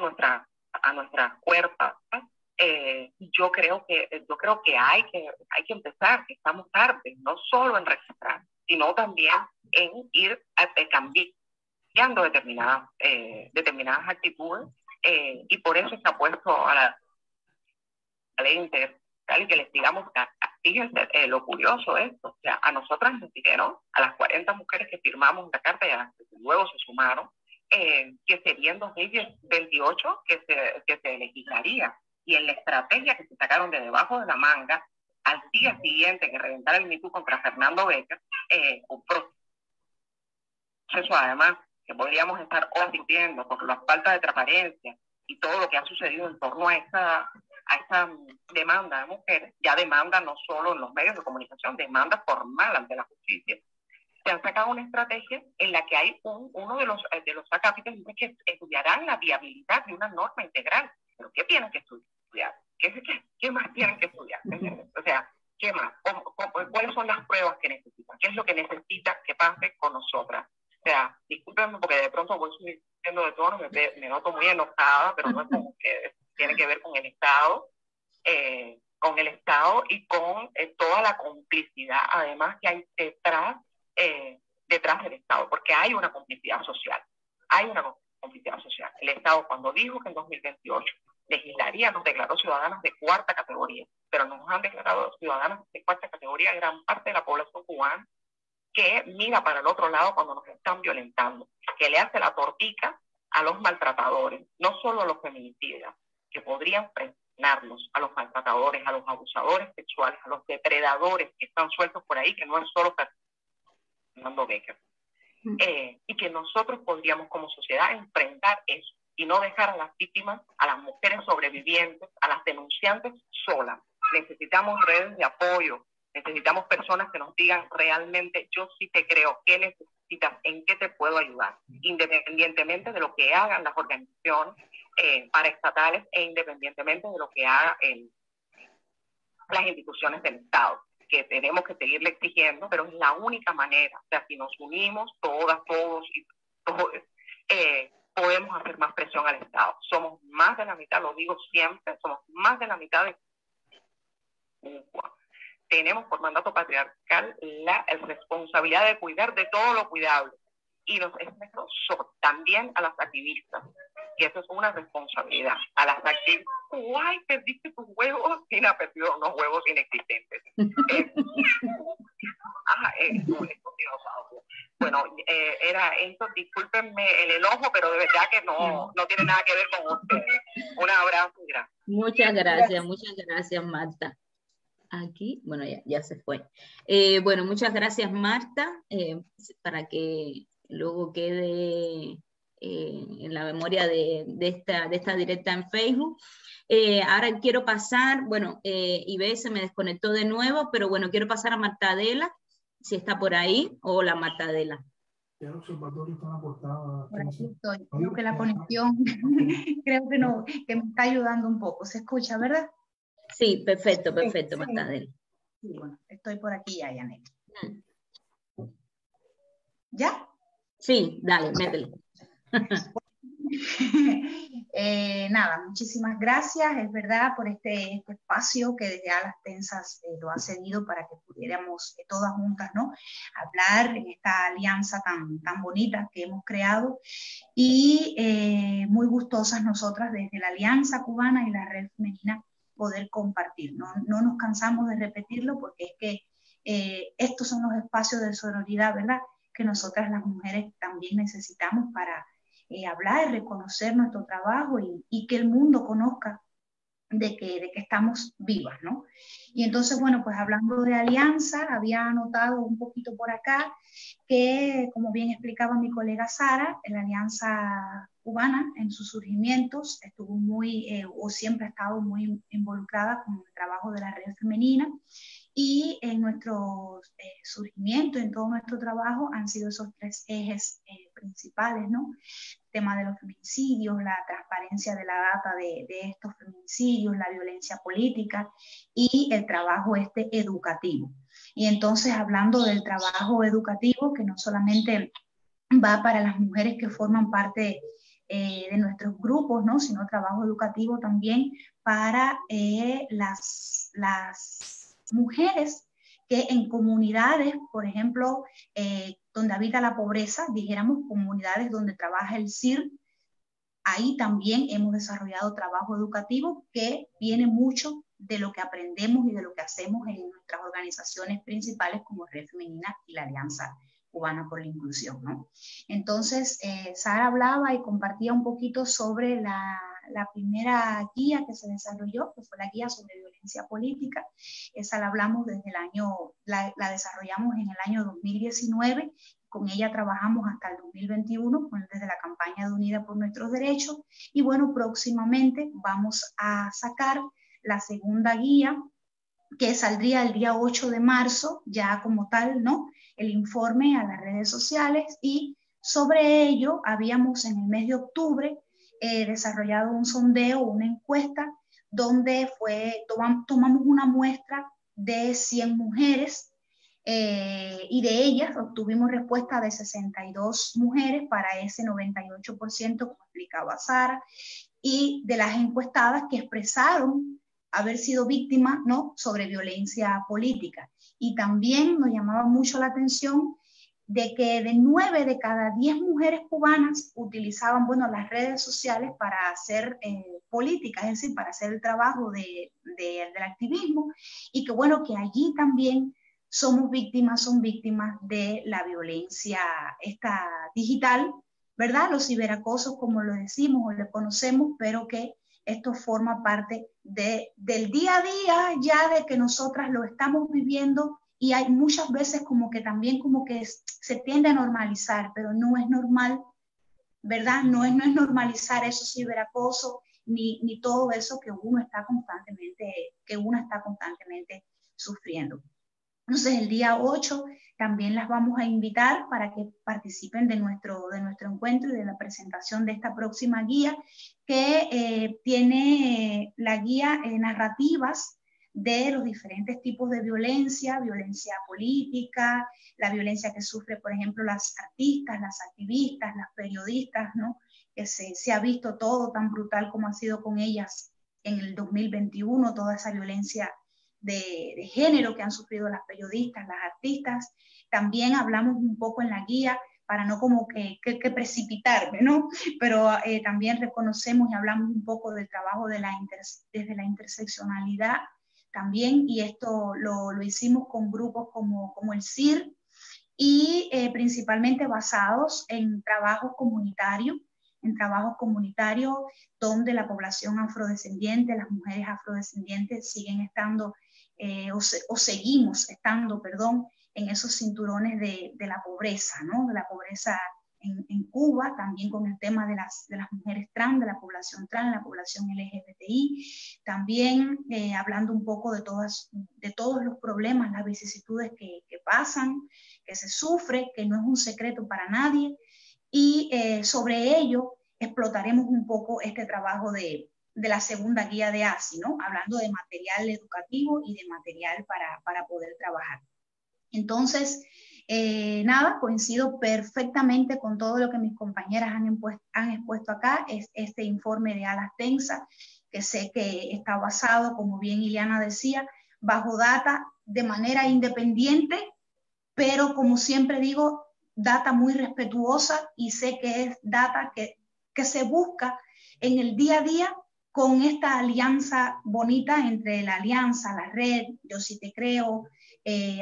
nuestra cuerpos. Yo creo que hay que empezar, que estamos tarde, no solo en registrar, sino también en ir cambiando determinadas actitudes, y por eso se ha puesto a la ley integral y que les digamos, fíjense lo curioso esto, o sea, a nosotras nos dijeron, a las 40 mujeres que firmamos la carta y a las que luego se sumaron, que sería en 2028 que se legislaría. Y en la estrategia que se sacaron de debajo de la manga, al día siguiente que reventara el Me Too contra Fernando Becker, un proceso además que podríamos estar hoy sintiendo por la falta de transparencia y todo lo que ha sucedido en torno a esa demanda de mujeres, ya demanda no solo en los medios de comunicación, demanda formal ante la justicia. Se han sacado una estrategia en la que hay uno de los acápites que estudiarán la viabilidad de una norma integral. ¿Pero qué tienen que estudiar? ¿Qué más tienen que estudiar? O sea, ¿qué más? ¿Cuáles son las pruebas que necesitan? ¿Qué es lo que necesitan que pase con nosotras? O sea, discúlpenme porque de pronto voy subiendo de tono, me noto muy enojada, pero no es como que tiene que ver con el Estado y con toda la complicidad, además, que hay detrás del Estado, porque hay una complicidad social. El Estado, cuando dijo que en 2028 legislaría, nos declaró ciudadanas de cuarta categoría, pero nos han declarado ciudadanas de cuarta categoría gran parte de la población cubana que mira para el otro lado cuando nos están violentando, que le hace la tortica a los maltratadores, no solo a los feminicidas, que podrían frenarlos, a los maltratadores, a los abusadores sexuales, a los depredadores que están sueltos por ahí, que no es solo Fernando Becker. Y que nosotros podríamos como sociedad enfrentar eso y no dejar a las víctimas, a las mujeres sobrevivientes, a las denunciantes solas. Necesitamos redes de apoyo, necesitamos personas que nos digan realmente, yo sí te creo, ¿qué necesitas? ¿En qué te puedo ayudar? Independientemente de lo que hagan las organizaciones paraestatales e independientemente de lo que hagan las instituciones del Estado, que tenemos que seguirle exigiendo, pero es la única manera. O sea, si nos unimos todas, todos y todos, podemos hacer más presión al Estado. Somos más de la mitad, lo digo siempre, somos más de la mitad de Cuba. Tenemos por mandato patriarcal la responsabilidad de cuidar de todo lo cuidable. Y también a las activistas, y eso es una responsabilidad. A las activistas, ¡ay, perdiste tus huevos! Tina ha perdido unos huevos inexistentes. Bueno, era eso, discúlpenme el enojo, pero de verdad que no tiene nada que ver con ustedes. Un abrazo y gracias. Muchas gracias, Marta. Aquí, bueno, ya se fue. Bueno, muchas gracias, Marta, para que luego quede en la memoria de esta directa en Facebook. Ahora quiero pasar, bueno, Ibe se me desconectó de nuevo, pero bueno, quiero pasar a Marta Adela, si está por ahí. Hola, Marta Adela. El observatorio está aportado. Por aquí estoy. Creo que la conexión, creo que no, que me está ayudando un poco. ¿Se escucha, verdad? Sí, perfecto, Sí. Marta Adela. Sí, bueno, estoy por aquí ya, Janet. ¿Ya? Sí, dale, métele. Nada, muchísimas gracias, es verdad, por este espacio que desde Alas Tensas lo ha cedido para que pudiéramos todas juntas, ¿no?, hablar en esta alianza tan bonita que hemos creado, y muy gustosas nosotras desde la Alianza Cubana y la Red Femenina poder compartir. No nos cansamos de repetirlo, porque es que estos son los espacios de sororidad, ¿verdad?, que nosotras las mujeres también necesitamos para hablar y reconocer nuestro trabajo, y que el mundo conozca de que estamos vivas, ¿no? Y entonces, bueno, pues hablando de alianza, había anotado un poquito por acá que, como bien explicaba mi colega Sara, la Alianza Cubana en sus surgimientos estuvo muy, o siempre ha estado muy involucrada con el trabajo de la red femenina, y en nuestro surgimiento, en todo nuestro trabajo, han sido esos tres ejes principales, ¿no? El tema de los feminicidios, la transparencia de la data de estos feminicidios, la violencia política y el trabajo educativo. Y entonces, hablando del trabajo educativo, que no solamente va para las mujeres que forman parte de nuestros grupos, ¿no?, sino trabajo educativo también para las mujeres que en comunidades, por ejemplo, donde habita la pobreza, dijéramos comunidades donde trabaja el CIR, ahí también hemos desarrollado trabajo educativo que viene mucho de lo que aprendemos y de lo que hacemos en nuestras organizaciones principales como Red Femenina y la Alianza Cubana por la Inclusión, ¿no? Entonces, Sara hablaba y compartía un poquito sobre la primera guía que se desarrolló, que fue la guía sobre violencia política. Esa la hablamos desde el año, la desarrollamos en el año 2019, con ella trabajamos hasta el 2021, desde la campaña de Unida por Nuestros Derechos, y bueno, próximamente vamos a sacar la segunda guía, que saldría el día 8 de marzo, ya como tal, ¿no?, el informe a las redes sociales, y sobre ello habíamos en el mes de octubre desarrollado un sondeo, una encuesta, donde tomamos una muestra de 100 mujeres, y de ellas obtuvimos respuesta de 62 mujeres para ese 98%, como explicaba Sara, y de las encuestadas que expresaron haber sido víctimas, ¿no?, sobre violencia política. Y también nos llamaba mucho la atención de que de 9 de cada 10 mujeres cubanas utilizaban, bueno, las redes sociales para hacer política, es decir, para hacer el trabajo del activismo, y que bueno, que allí también son víctimas de la violencia digital, ¿verdad? Los ciberacosos, como lo decimos o lo conocemos, pero que esto forma parte del día a día ya, de que nosotras lo estamos viviendo, y hay muchas veces como que también como que se tiende a normalizar, pero no es normal, ¿verdad? No es normalizar esos ciberacosos ni todo eso que uno está constantemente sufriendo. Entonces, el día 8 también las vamos a invitar para que participen de nuestro encuentro y de la presentación de esta próxima guía, que tiene la guía narrativas de los diferentes tipos de violencia política, la violencia que sufre, por ejemplo, las artistas, las activistas, las periodistas, ¿no?, que se ha visto todo tan brutal como ha sido con ellas en el 2021, toda esa violencia de género que han sufrido las periodistas, las artistas. También hablamos un poco en la guía, para no como que precipitarme, ¿no?, pero también reconocemos y hablamos un poco del trabajo desde la interseccionalidad también, y esto lo hicimos con grupos como el CIR, y principalmente basados en trabajos comunitarios. en trabajos comunitarios donde la población afrodescendiente, las mujeres afrodescendientes siguen estando o seguimos estando, perdón, en esos cinturones de la pobreza, ¿no? De la pobreza en Cuba, también con el tema de las mujeres trans, de la población LGBTI, también hablando un poco de todos los problemas, las vicisitudes que pasan, que se sufre, que no es un secreto para nadie, y sobre ello explotaremos un poco este trabajo de la segunda guía de ASI, ¿no? Hablando de material educativo y de material para poder trabajar. Entonces, nada, coincido perfectamente con todo lo que mis compañeras han expuesto acá. Es este informe de Alas Tensa, que sé que está basado, como bien Ileana decía, bajo data de manera independiente, pero como siempre digo, data muy respetuosa, y sé que es data que se busca en el día a día con esta alianza bonita entre la alianza, la red, Yo Sí Te Creo,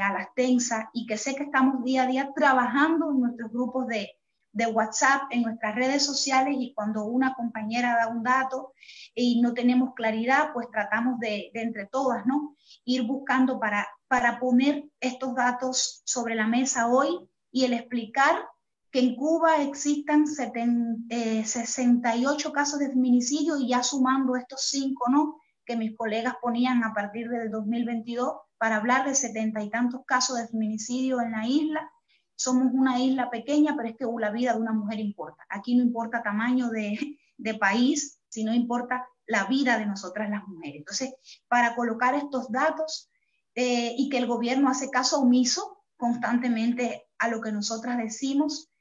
Alas Tensa, y que sé que estamos día a día trabajando en nuestros grupos de WhatsApp, en nuestras redes sociales, y cuando una compañera da un dato y no tenemos claridad, pues tratamos de entre todas, ¿no? Ir buscando para poner estos datos sobre la mesa hoy, y el explicar que en Cuba existan 68 casos de feminicidio, y ya sumando estos 5, ¿no?, que mis colegas ponían a partir del 2022, para hablar de 70 y tantos casos de feminicidio en la isla. Somos una isla pequeña, pero es que la vida de una mujer importa. Aquí no importa tamaño de país, sino importa la vida de nosotras las mujeres. Entonces, para colocar estos datos y que el gobierno hace caso omiso constantemente a lo que nosotras decimos,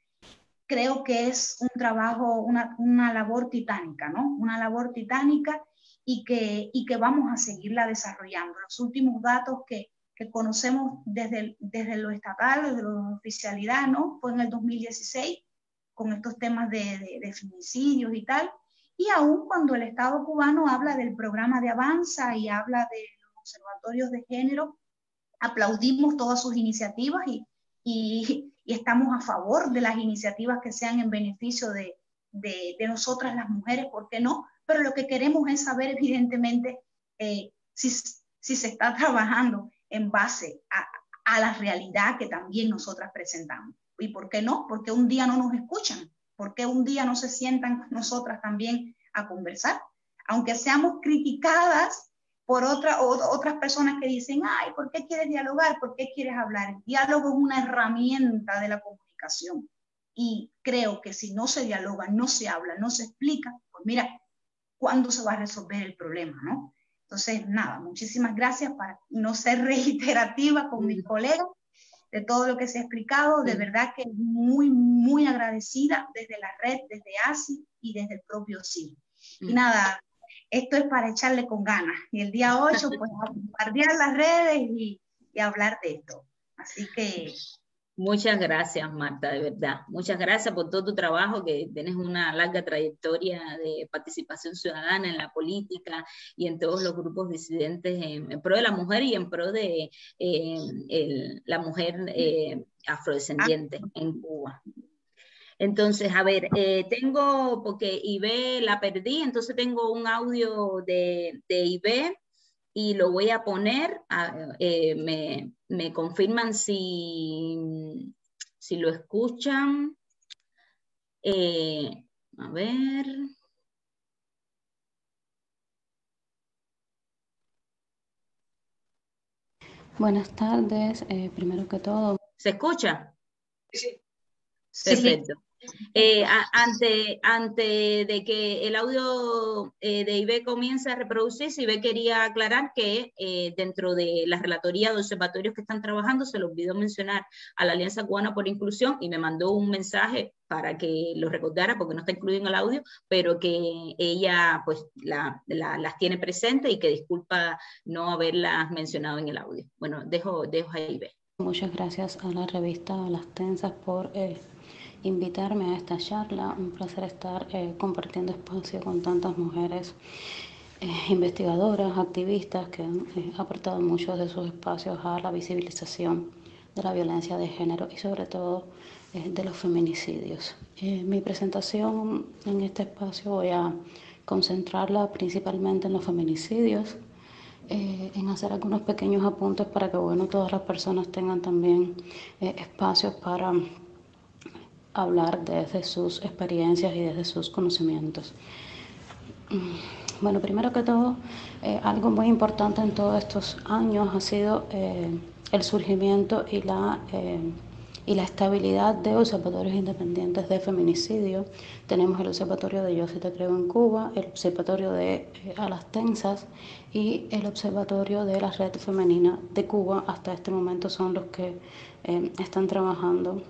creo que es un trabajo, una labor titánica, ¿no? Una labor titánica, y que vamos a seguirla desarrollando. Los últimos datos que conocemos desde lo estatal, desde la oficialidad, ¿no?, fue en el 2016, con estos temas de feminicidios y tal, y aún cuando el Estado cubano habla del programa de Avanza y habla de los observatorios de género, aplaudimos todas sus iniciativas y estamos a favor de las iniciativas que sean en beneficio de nosotras las mujeres, ¿por qué no? Pero lo que queremos es saber, evidentemente, si se está trabajando en base a la realidad que también nosotras presentamos. ¿Y por qué no? Porque un día no nos escuchan, porque un día no se sientan con nosotras también a conversar, aunque seamos criticadas por otras personas que dicen, ay, ¿por qué quieres dialogar? ¿Por qué quieres hablar? El diálogo es una herramienta de la comunicación, y creo que si no se dialoga, no se habla, no se explica, pues mira, ¿cuándo se va a resolver el problema, no? Entonces, nada, muchísimas gracias, para no ser reiterativa con mis colegas de todo lo que se ha explicado. De verdad que muy, muy agradecida desde la red, desde ASI y desde el propio CIR. Y nada, esto es para echarle con ganas. Y el día 8, pues, a bombardear las redes y hablar de esto. Así que... Muchas gracias, Marta, de verdad. Muchas gracias por todo tu trabajo, que tienes una larga trayectoria de participación ciudadana en la política y en todos los grupos disidentes en pro de la mujer y en pro de la mujer afrodescendiente en Cuba. Entonces, a ver, tengo, porque Ibe la perdí, entonces tengo un audio de Ibe y lo voy a poner, me confirman si lo escuchan. A ver. Buenas tardes, primero que todo. ¿Se escucha? Sí. Perfecto. Antes de que el audio de Ibe comience a reproducirse, Ibe quería aclarar que dentro de la relatoría de observatorios que están trabajando, se le olvidó mencionar a la Alianza Cubana por Inclusión, y me mandó un mensaje para que lo recordara, porque no está incluido en el audio, pero que ella pues las tiene presentes, y que disculpa no haberlas mencionado en el audio. Bueno, dejo a Ibe. Muchas gracias a la revista Las Tensas por invitarme a esta charla. Un placer estar compartiendo espacio con tantas mujeres investigadoras, activistas, que han aportado muchos de sus espacios a la visibilización de la violencia de género y sobre todo de los feminicidios. Mi presentación en este espacio voy a concentrarla principalmente en los feminicidios, en hacer algunos pequeños apuntes para que todas las personas tengan también espacios para hablar desde sus experiencias y desde sus conocimientos. Bueno, primero que todo, algo muy importante en todos estos años ha sido el surgimiento y la estabilidad de observatorios independientes de feminicidio. Tenemos el observatorio de Yo Sí Te Creo en Cuba, el observatorio de A las Tensas y el observatorio de la Red Femenina de Cuba. Hasta este momento son los que están trabajando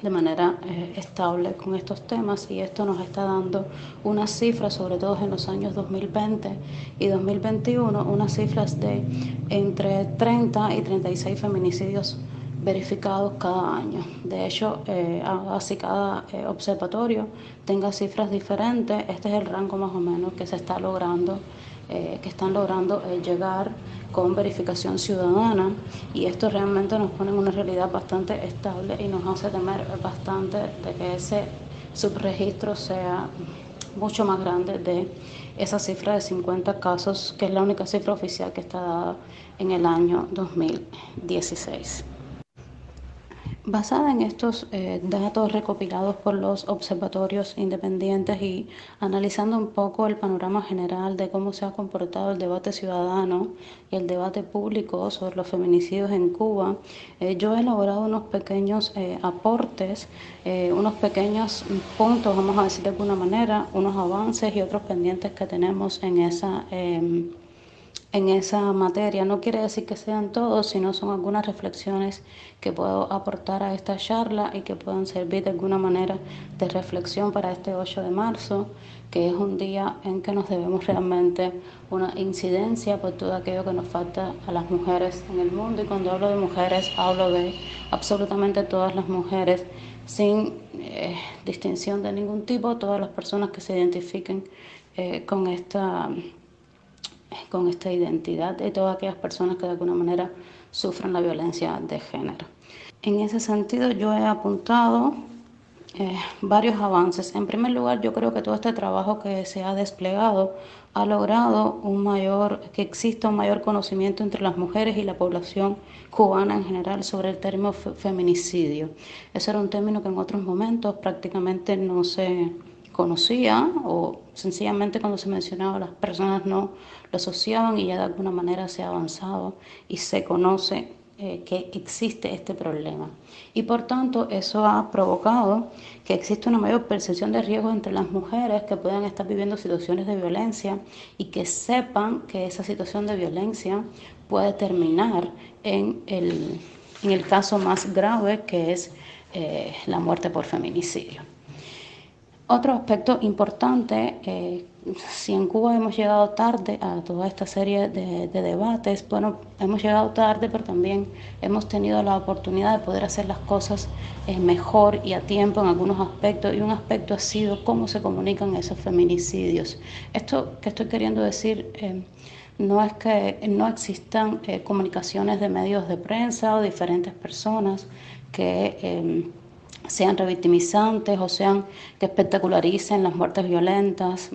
de manera estable con estos temas, y esto nos está dando unas cifras, sobre todo en los años 2020 y 2021, unas cifras de entre 30 y 36 feminicidios verificados cada año. De hecho, así cada observatorio tenga cifras diferentes, este es el rango más o menos que se está logrando, que están logrando llegar con verificación ciudadana, y esto realmente nos pone en una realidad bastante estable y nos hace temer bastante de que ese subregistro sea mucho más grande de esa cifra de 50 casos, que es la única cifra oficial que está dada en el año 2016. Basada en estos datos recopilados por los observatorios independientes y analizando un poco el panorama general de cómo se ha comportado el debate ciudadano y el debate público sobre los feminicidios en Cuba, yo he elaborado unos pequeños aportes, unos pequeños puntos, vamos a decir de alguna manera, unos avances y otros pendientes que tenemos en esa materia. No quiere decir que sean todos, sino son algunas reflexiones que puedo aportar a esta charla y que puedan servir de alguna manera de reflexión para este 8 de marzo, que es un día en que nos debemos realmente una incidencia por todo aquello que nos falta a las mujeres en el mundo. Y cuando hablo de mujeres, hablo de absolutamente todas las mujeres, sin distinción de ningún tipo, todas las personas que se identifiquen con esta identidad, de todas aquellas personas que de alguna manera sufren la violencia de género. En ese sentido, yo he apuntado varios avances. En primer lugar, yo creo que todo este trabajo que se ha desplegado ha logrado que exista un mayor conocimiento entre las mujeres y la población cubana en general sobre el término feminicidio. Ese era un término que en otros momentos prácticamente no se conocía, o sencillamente cuando se mencionaba las personas no lo asociaban, y ya de alguna manera se ha avanzado y se conoce que existe este problema. Y por tanto eso ha provocado que exista una mayor percepción de riesgo entre las mujeres que puedan estar viviendo situaciones de violencia y que sepan que esa situación de violencia puede terminar en el caso más grave, que es la muerte por feminicidio. Otro aspecto importante, si en Cuba hemos llegado tarde a toda esta serie de debates, bueno, hemos llegado tarde, pero también hemos tenido la oportunidad de poder hacer las cosas mejor y a tiempo en algunos aspectos, y un aspecto ha sido cómo se comunican esos feminicidios. Esto que estoy queriendo decir no es que no existan comunicaciones de medios de prensa o diferentes personas que sean revictimizantes o sean que espectacularicen las muertes violentas.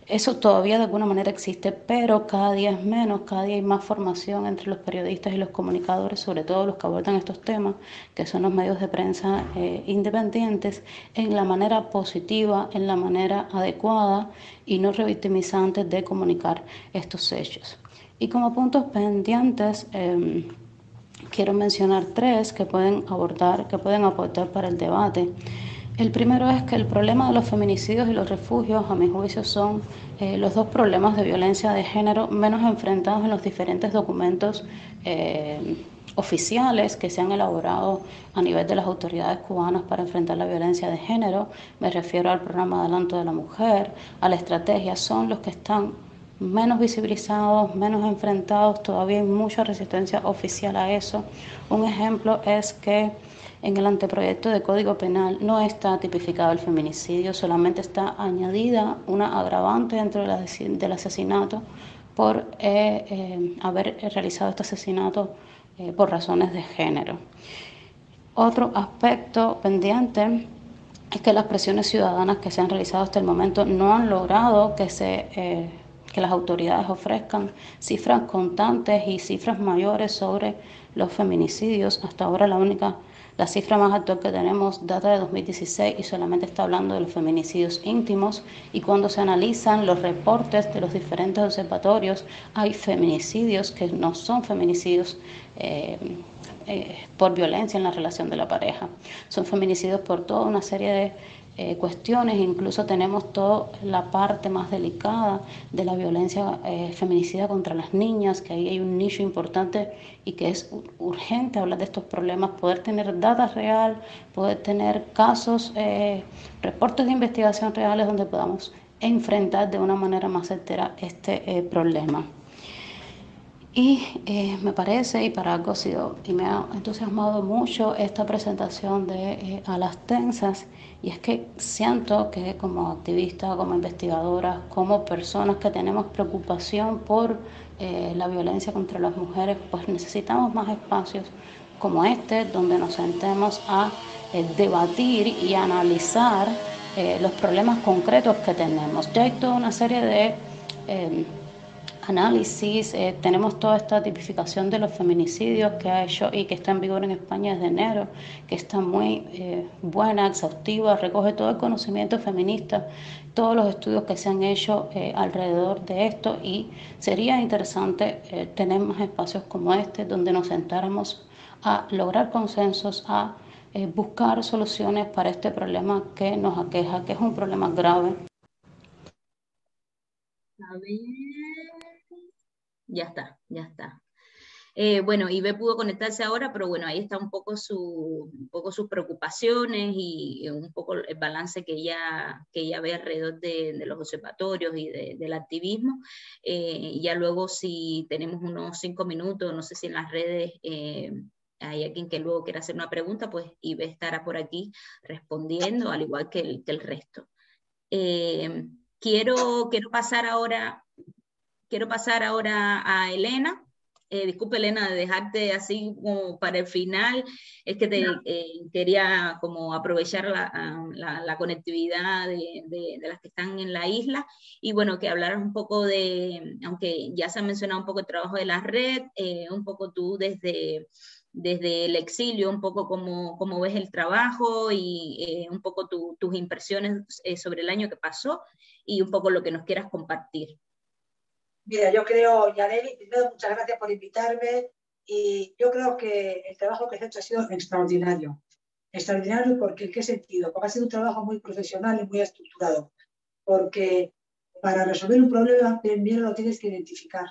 Eso todavía de alguna manera existe, pero cada día es menos, cada día hay más formación entre los periodistas y los comunicadores, sobre todo los que abordan estos temas, que son los medios de prensa independientes, en la manera positiva, en la manera adecuada y no revictimizantes de comunicar estos hechos. Y como puntos pendientes, quiero mencionar 3 que pueden aportar para el debate. El primero es que el problema de los feminicidios y los refugios, a mi juicio, son los 2 problemas de violencia de género menos enfrentados en los diferentes documentos oficiales que se han elaborado a nivel de las autoridades cubanas para enfrentar la violencia de género. Me refiero al programa Adelanto de la Mujer, a la estrategia. Son los que están menos visibilizados, menos enfrentados. Todavía hay mucha resistencia oficial a eso. Un ejemplo es que en el anteproyecto de Código Penal no está tipificado el feminicidio, solamente está añadida una agravante dentro del asesinato por haber realizado este asesinato por razones de género. Otro aspecto pendiente es que las presiones ciudadanas que se han realizado hasta el momento no han logrado que las autoridades ofrezcan cifras constantes y cifras mayores sobre los feminicidios. Hasta ahora la cifra más actual que tenemos data de 2016 y solamente está hablando de los feminicidios íntimos, y cuando se analizan los reportes de los diferentes observatorios hay feminicidios que no son feminicidios por violencia en la relación de la pareja, son feminicidios por toda una serie de cuestiones. Incluso tenemos toda la parte más delicada de la violencia feminicida contra las niñas, que ahí hay un nicho importante y que es urgente hablar de estos problemas, poder tener data real, poder tener casos, reportes de investigación reales donde podamos enfrentar de una manera más certera este problema. Y me parece, y para algo ha sido, y me ha entusiasmado mucho esta presentación de A las Tensas, y es que siento que como activista, como investigadora, como personas que tenemos preocupación por la violencia contra las mujeres, pues necesitamos más espacios como este, donde nos sentemos a debatir y analizar los problemas concretos que tenemos. Ya hay toda una serie de análisis, tenemos toda esta tipificación de los feminicidios que ha hecho y que está en vigor en España desde enero, que está muy buena, exhaustiva, recoge todo el conocimiento feminista, todos los estudios que se han hecho alrededor de esto, y sería interesante tener más espacios como este donde nos sentáramos a lograr consensos, a buscar soluciones para este problema que nos aqueja, que es un problema grave. A ver, ya está. Bueno, Ibe pudo conectarse ahora, pero bueno, ahí está un poco sus preocupaciones y un poco el balance que ella ve alrededor de los observatorios y del activismo. Ya luego, si tenemos unos 5 minutos, no sé si en las redes hay alguien que luego quiera hacer una pregunta, pues Ibe estará por aquí respondiendo, al igual que el resto. Quiero pasar ahora a Elena. Disculpe, Elena, de dejarte así como para el final. Es que quería como aprovechar la conectividad de las que están en la isla, y bueno, que hablaras un poco aunque ya se ha mencionado un poco el trabajo de la red, un poco tú desde el exilio, un poco cómo ves el trabajo y un poco tus impresiones sobre el año que pasó y un poco lo que nos quieras compartir. Mira, yo creo, Yaneli, primero muchas gracias por invitarme, y yo creo que el trabajo que has hecho ha sido extraordinario. Extraordinario, porque ¿en qué sentido? Porque ha sido un trabajo muy profesional y muy estructurado. Porque para resolver un problema, primero lo tienes que identificar.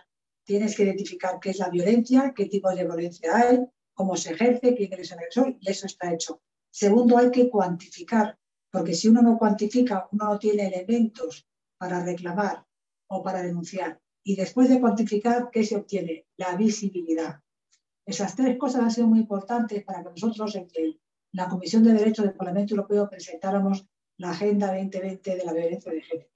Tienes que identificar qué es la violencia, qué tipos de violencia hay, cómo se ejerce, quién es el agresor, y eso está hecho. Segundo, hay que cuantificar, porque si uno no cuantifica, uno no tiene elementos para reclamar o para denunciar. Y después de cuantificar, ¿qué se obtiene? La visibilidad. Esas 3 cosas han sido muy importantes para que nosotros en la Comisión de Derechos del Parlamento Europeo presentáramos la Agenda 2020 de la violencia de género,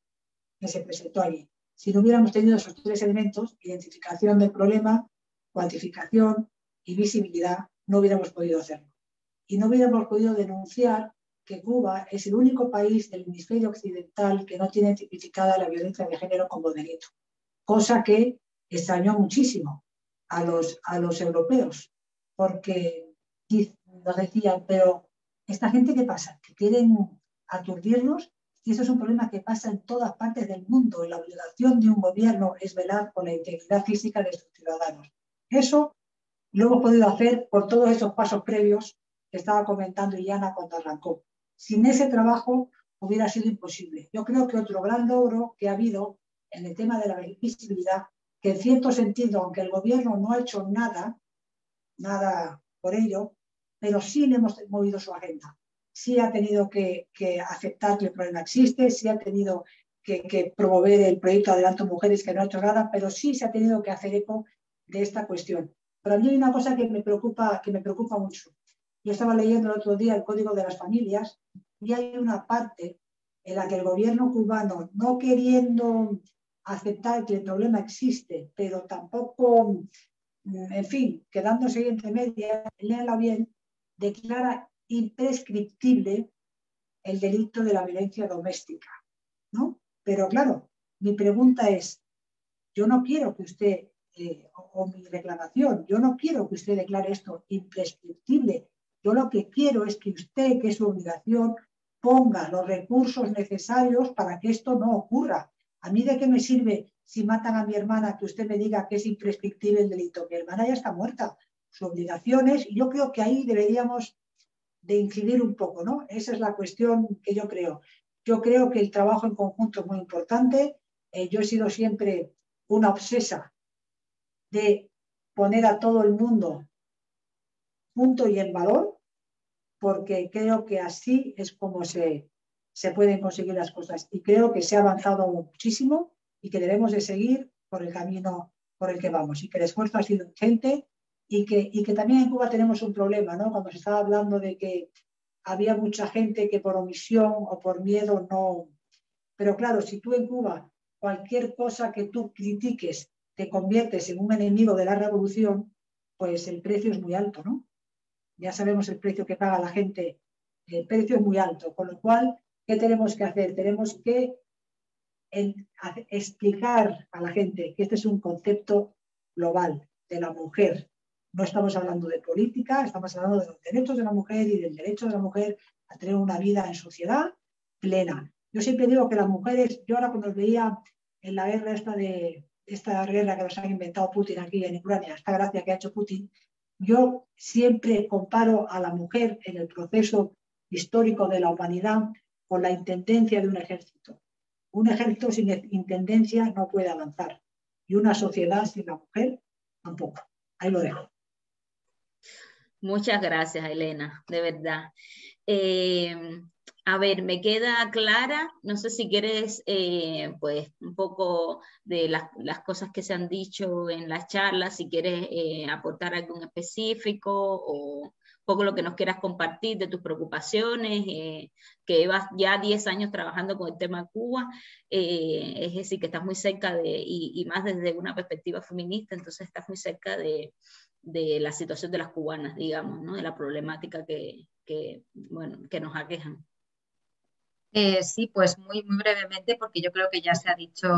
que se presentó allí. Si no hubiéramos tenido esos 3 elementos, identificación del problema, cuantificación y visibilidad, no hubiéramos podido hacerlo. Y no hubiéramos podido denunciar que Cuba es el único país del hemisferio occidental que no tiene tipificada la violencia de género como delito. Cosa que extrañó muchísimo a los europeos, porque nos decían, pero ¿esta gente qué pasa? ¿Que quieren aturdirnos? Y eso es un problema que pasa en todas partes del mundo, y la obligación de un gobierno es velar por la integridad física de sus ciudadanos. Eso lo hemos podido hacer por todos esos pasos previos que estaba comentando Iliana cuando arrancó. Sin ese trabajo hubiera sido imposible. Yo creo que otro gran logro que ha habido en el tema de la visibilidad, que en cierto sentido, aunque el gobierno no ha hecho nada por ello, pero sí le hemos movido su agenda. Sí ha tenido que aceptar que el problema existe, sí ha tenido que promover el proyecto Adelanto Mujeres, que no ha hecho nada, pero sí se ha tenido que hacer eco de esta cuestión. Pero a mí hay una cosa que me preocupa mucho. Yo estaba leyendo el otro día el Código de las Familias, y hay una parte en la que el gobierno cubano, no queriendo aceptar que el problema existe, pero tampoco en fin, quedándose ahí entre medias, léanla bien, declara imprescriptible el delito de la violencia doméstica, ¿no? Pero claro, mi pregunta es, yo no quiero que usted, o mi reclamación, yo no quiero que usted declare esto imprescriptible. Yo lo que quiero es que usted, que es su obligación, ponga los recursos necesarios para que esto no ocurra. ¿A mí de qué me sirve si matan a mi hermana que usted me diga que es imprescriptible el delito? Mi hermana ya está muerta. Su obligación es, y yo creo que ahí deberíamos de incidir un poco, ¿no? Esa es la cuestión que yo creo. Yo creo que el trabajo en conjunto es muy importante. Yo he sido siempre una obsesa de poner a todo el mundo junto y en valor, porque creo que así es como se pueden conseguir las cosas. Y creo que se ha avanzado muchísimo y que debemos de seguir por el camino por el que vamos. Y que el esfuerzo ha sido ingente y que también en Cuba tenemos un problema, ¿no? Cuando se estaba hablando de que había mucha gente que por omisión o por miedo no... Pero claro, si tú en Cuba cualquier cosa que tú critiques te conviertes en un enemigo de la revolución, pues el precio es muy alto, ¿no? Ya sabemos el precio que paga la gente, el precio es muy alto, con lo cual, ¿qué tenemos que hacer? Tenemos que explicar a la gente que este es un concepto global de la mujer. No estamos hablando de política, estamos hablando de los derechos de la mujer y del derecho de la mujer a tener una vida en sociedad plena. Yo siempre digo que las mujeres, yo ahora cuando veía en la guerra esta guerra que nos ha inventado Putin aquí en Ucrania, esta gracia que ha hecho Putin, yo siempre comparo a la mujer en el proceso histórico de la humanidad con la intendencia de un ejército. Un ejército sin intendencia no puede avanzar y una sociedad sin la mujer tampoco. Ahí lo dejo. Muchas gracias, Elena, de verdad. A ver, me queda clara, no sé si quieres pues un poco de las cosas que se han dicho en las charlas, si quieres aportar algo en específico o un poco lo que nos quieras compartir de tus preocupaciones, que llevas ya 10 años trabajando con el tema Cuba, es decir, que estás muy cerca y más desde una perspectiva feminista, entonces estás muy cerca de la situación de las cubanas, digamos, ¿no? De la problemática que nos aquejan. Sí, pues muy brevemente, porque yo creo que ya se ha dicho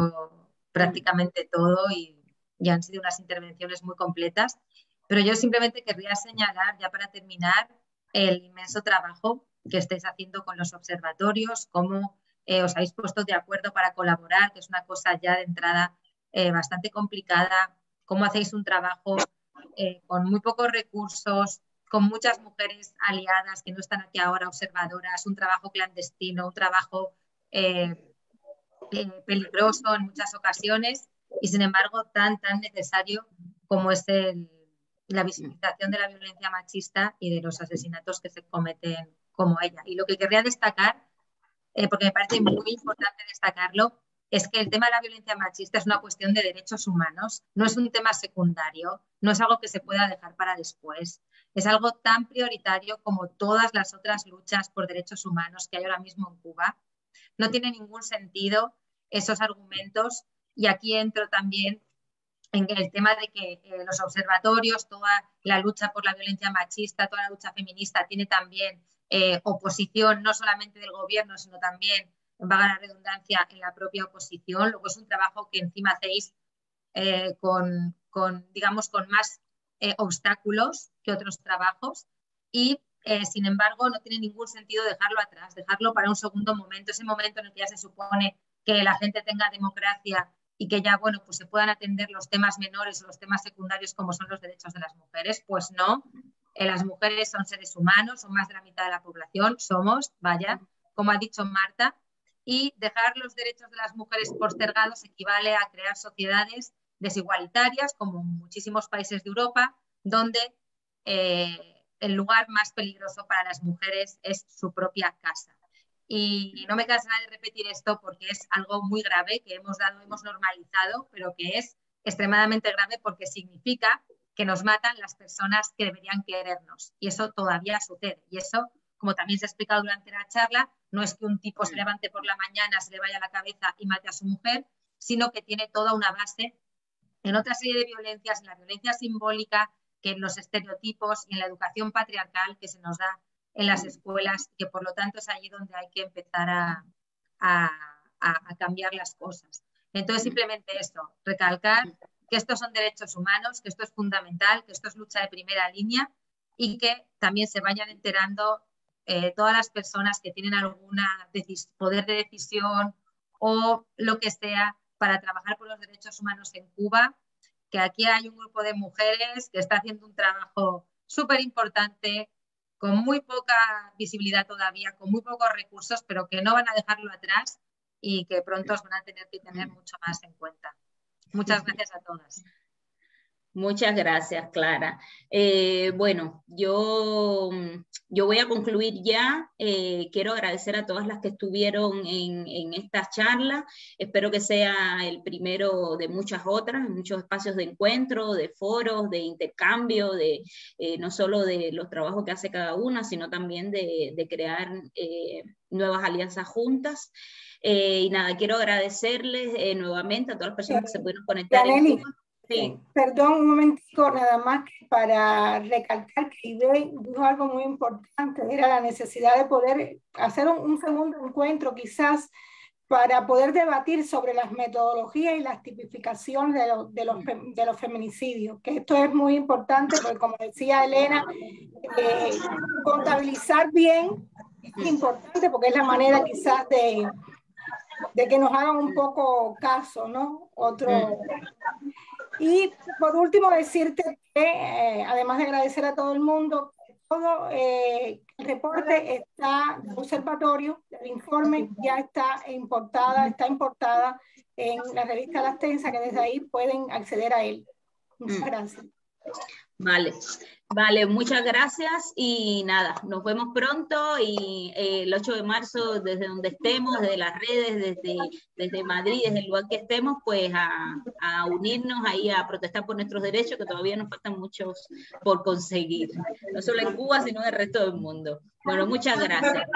prácticamente todo y ya han sido unas intervenciones muy completas, pero yo simplemente querría señalar, ya para terminar, el inmenso trabajo que estáis haciendo con los observatorios, cómo os habéis puesto de acuerdo para colaborar, que es una cosa ya de entrada bastante complicada, cómo hacéis un trabajo con muy pocos recursos, con muchas mujeres aliadas que no están aquí ahora, observadoras, un trabajo clandestino, un trabajo peligroso en muchas ocasiones y sin embargo tan necesario como es la visibilización de la violencia machista y de los asesinatos que se cometen como ella. Y lo que querría destacar, porque me parece muy importante destacarlo, es que el tema de la violencia machista es una cuestión de derechos humanos, no es un tema secundario, no es algo que se pueda dejar para después. Es algo tan prioritario como todas las otras luchas por derechos humanos que hay ahora mismo en Cuba. No tiene ningún sentido esos argumentos y aquí entro también en el tema de que los observatorios, toda la lucha por la violencia machista, toda la lucha feminista tiene también oposición no solamente del gobierno, sino también, valga la redundancia, en la propia oposición. Luego es un trabajo que encima hacéis con más obstáculos que otros trabajos y sin embargo no tiene ningún sentido dejarlo atrás, dejarlo para un segundo momento, ese momento en el que ya se supone que la gente tenga democracia y que ya, bueno, pues se puedan atender los temas menores o los temas secundarios como son los derechos de las mujeres. Pues no, las mujeres son seres humanos, son más de la mitad de la población, como ha dicho Marta, y dejar los derechos de las mujeres postergados equivale a crear sociedades desigualitarias, como en muchísimos países de Europa, donde el lugar más peligroso para las mujeres es su propia casa. Y no me cansaré de repetir esto porque es algo muy grave que hemos normalizado, pero que es extremadamente grave porque significa que nos matan las personas que deberían querernos. Y eso todavía sucede. Y eso, como también se ha explicado durante la charla, no es que un tipo se levante por la mañana, se le vaya a la cabeza y mate a su mujer, sino que tiene toda una base en otra serie de violencias, en la violencia simbólica, que en los estereotipos y en la educación patriarcal que se nos da en las escuelas, que por lo tanto es allí donde hay que empezar a cambiar las cosas. Entonces, simplemente esto, recalcar que estos son derechos humanos, que esto es fundamental, que esto es lucha de primera línea y que también se vayan enterando todas las personas que tienen algún poder de decisión o lo que sea para trabajar por los derechos humanos en Cuba, que aquí hay un grupo de mujeres que está haciendo un trabajo súper importante, con muy poca visibilidad todavía, con muy pocos recursos, pero que no van a dejarlo atrás y que pronto os van a tener que tener mucho más en cuenta. Muchas gracias a todas. Muchas gracias, Clara. Bueno, yo voy a concluir ya. Quiero agradecer a todas las que estuvieron en esta charla. Espero que sea el primero de muchas otras, muchos espacios de encuentro, de foros, de intercambio, no solo de los trabajos que hace cada una, sino también de crear nuevas alianzas juntas. Y nada, quiero agradecerles nuevamente a todas las personas que se pudieron conectar en Cuba. Sí. Perdón, un momentico, nada más para recalcar que Ivey dijo algo muy importante, era la necesidad de poder hacer un segundo encuentro quizás para poder debatir sobre las metodologías y las tipificaciones de los feminicidios, que esto es muy importante porque, como decía Elena, contabilizar bien es importante porque es la manera quizás de que nos hagan un poco caso, ¿no? Y por último decirte que, además de agradecer a todo el mundo, todo el reporte está del observatorio, el informe ya está importada en la revista Las Tensas, que desde ahí pueden acceder a él. Muchas gracias. Vale, muchas gracias y nada, nos vemos pronto y el 8 de marzo desde donde estemos, desde las redes, desde Madrid, desde el lugar que estemos, pues a unirnos ahí a protestar por nuestros derechos, que todavía nos faltan muchos por conseguir, no solo en Cuba, sino en el resto del mundo. Bueno, muchas gracias.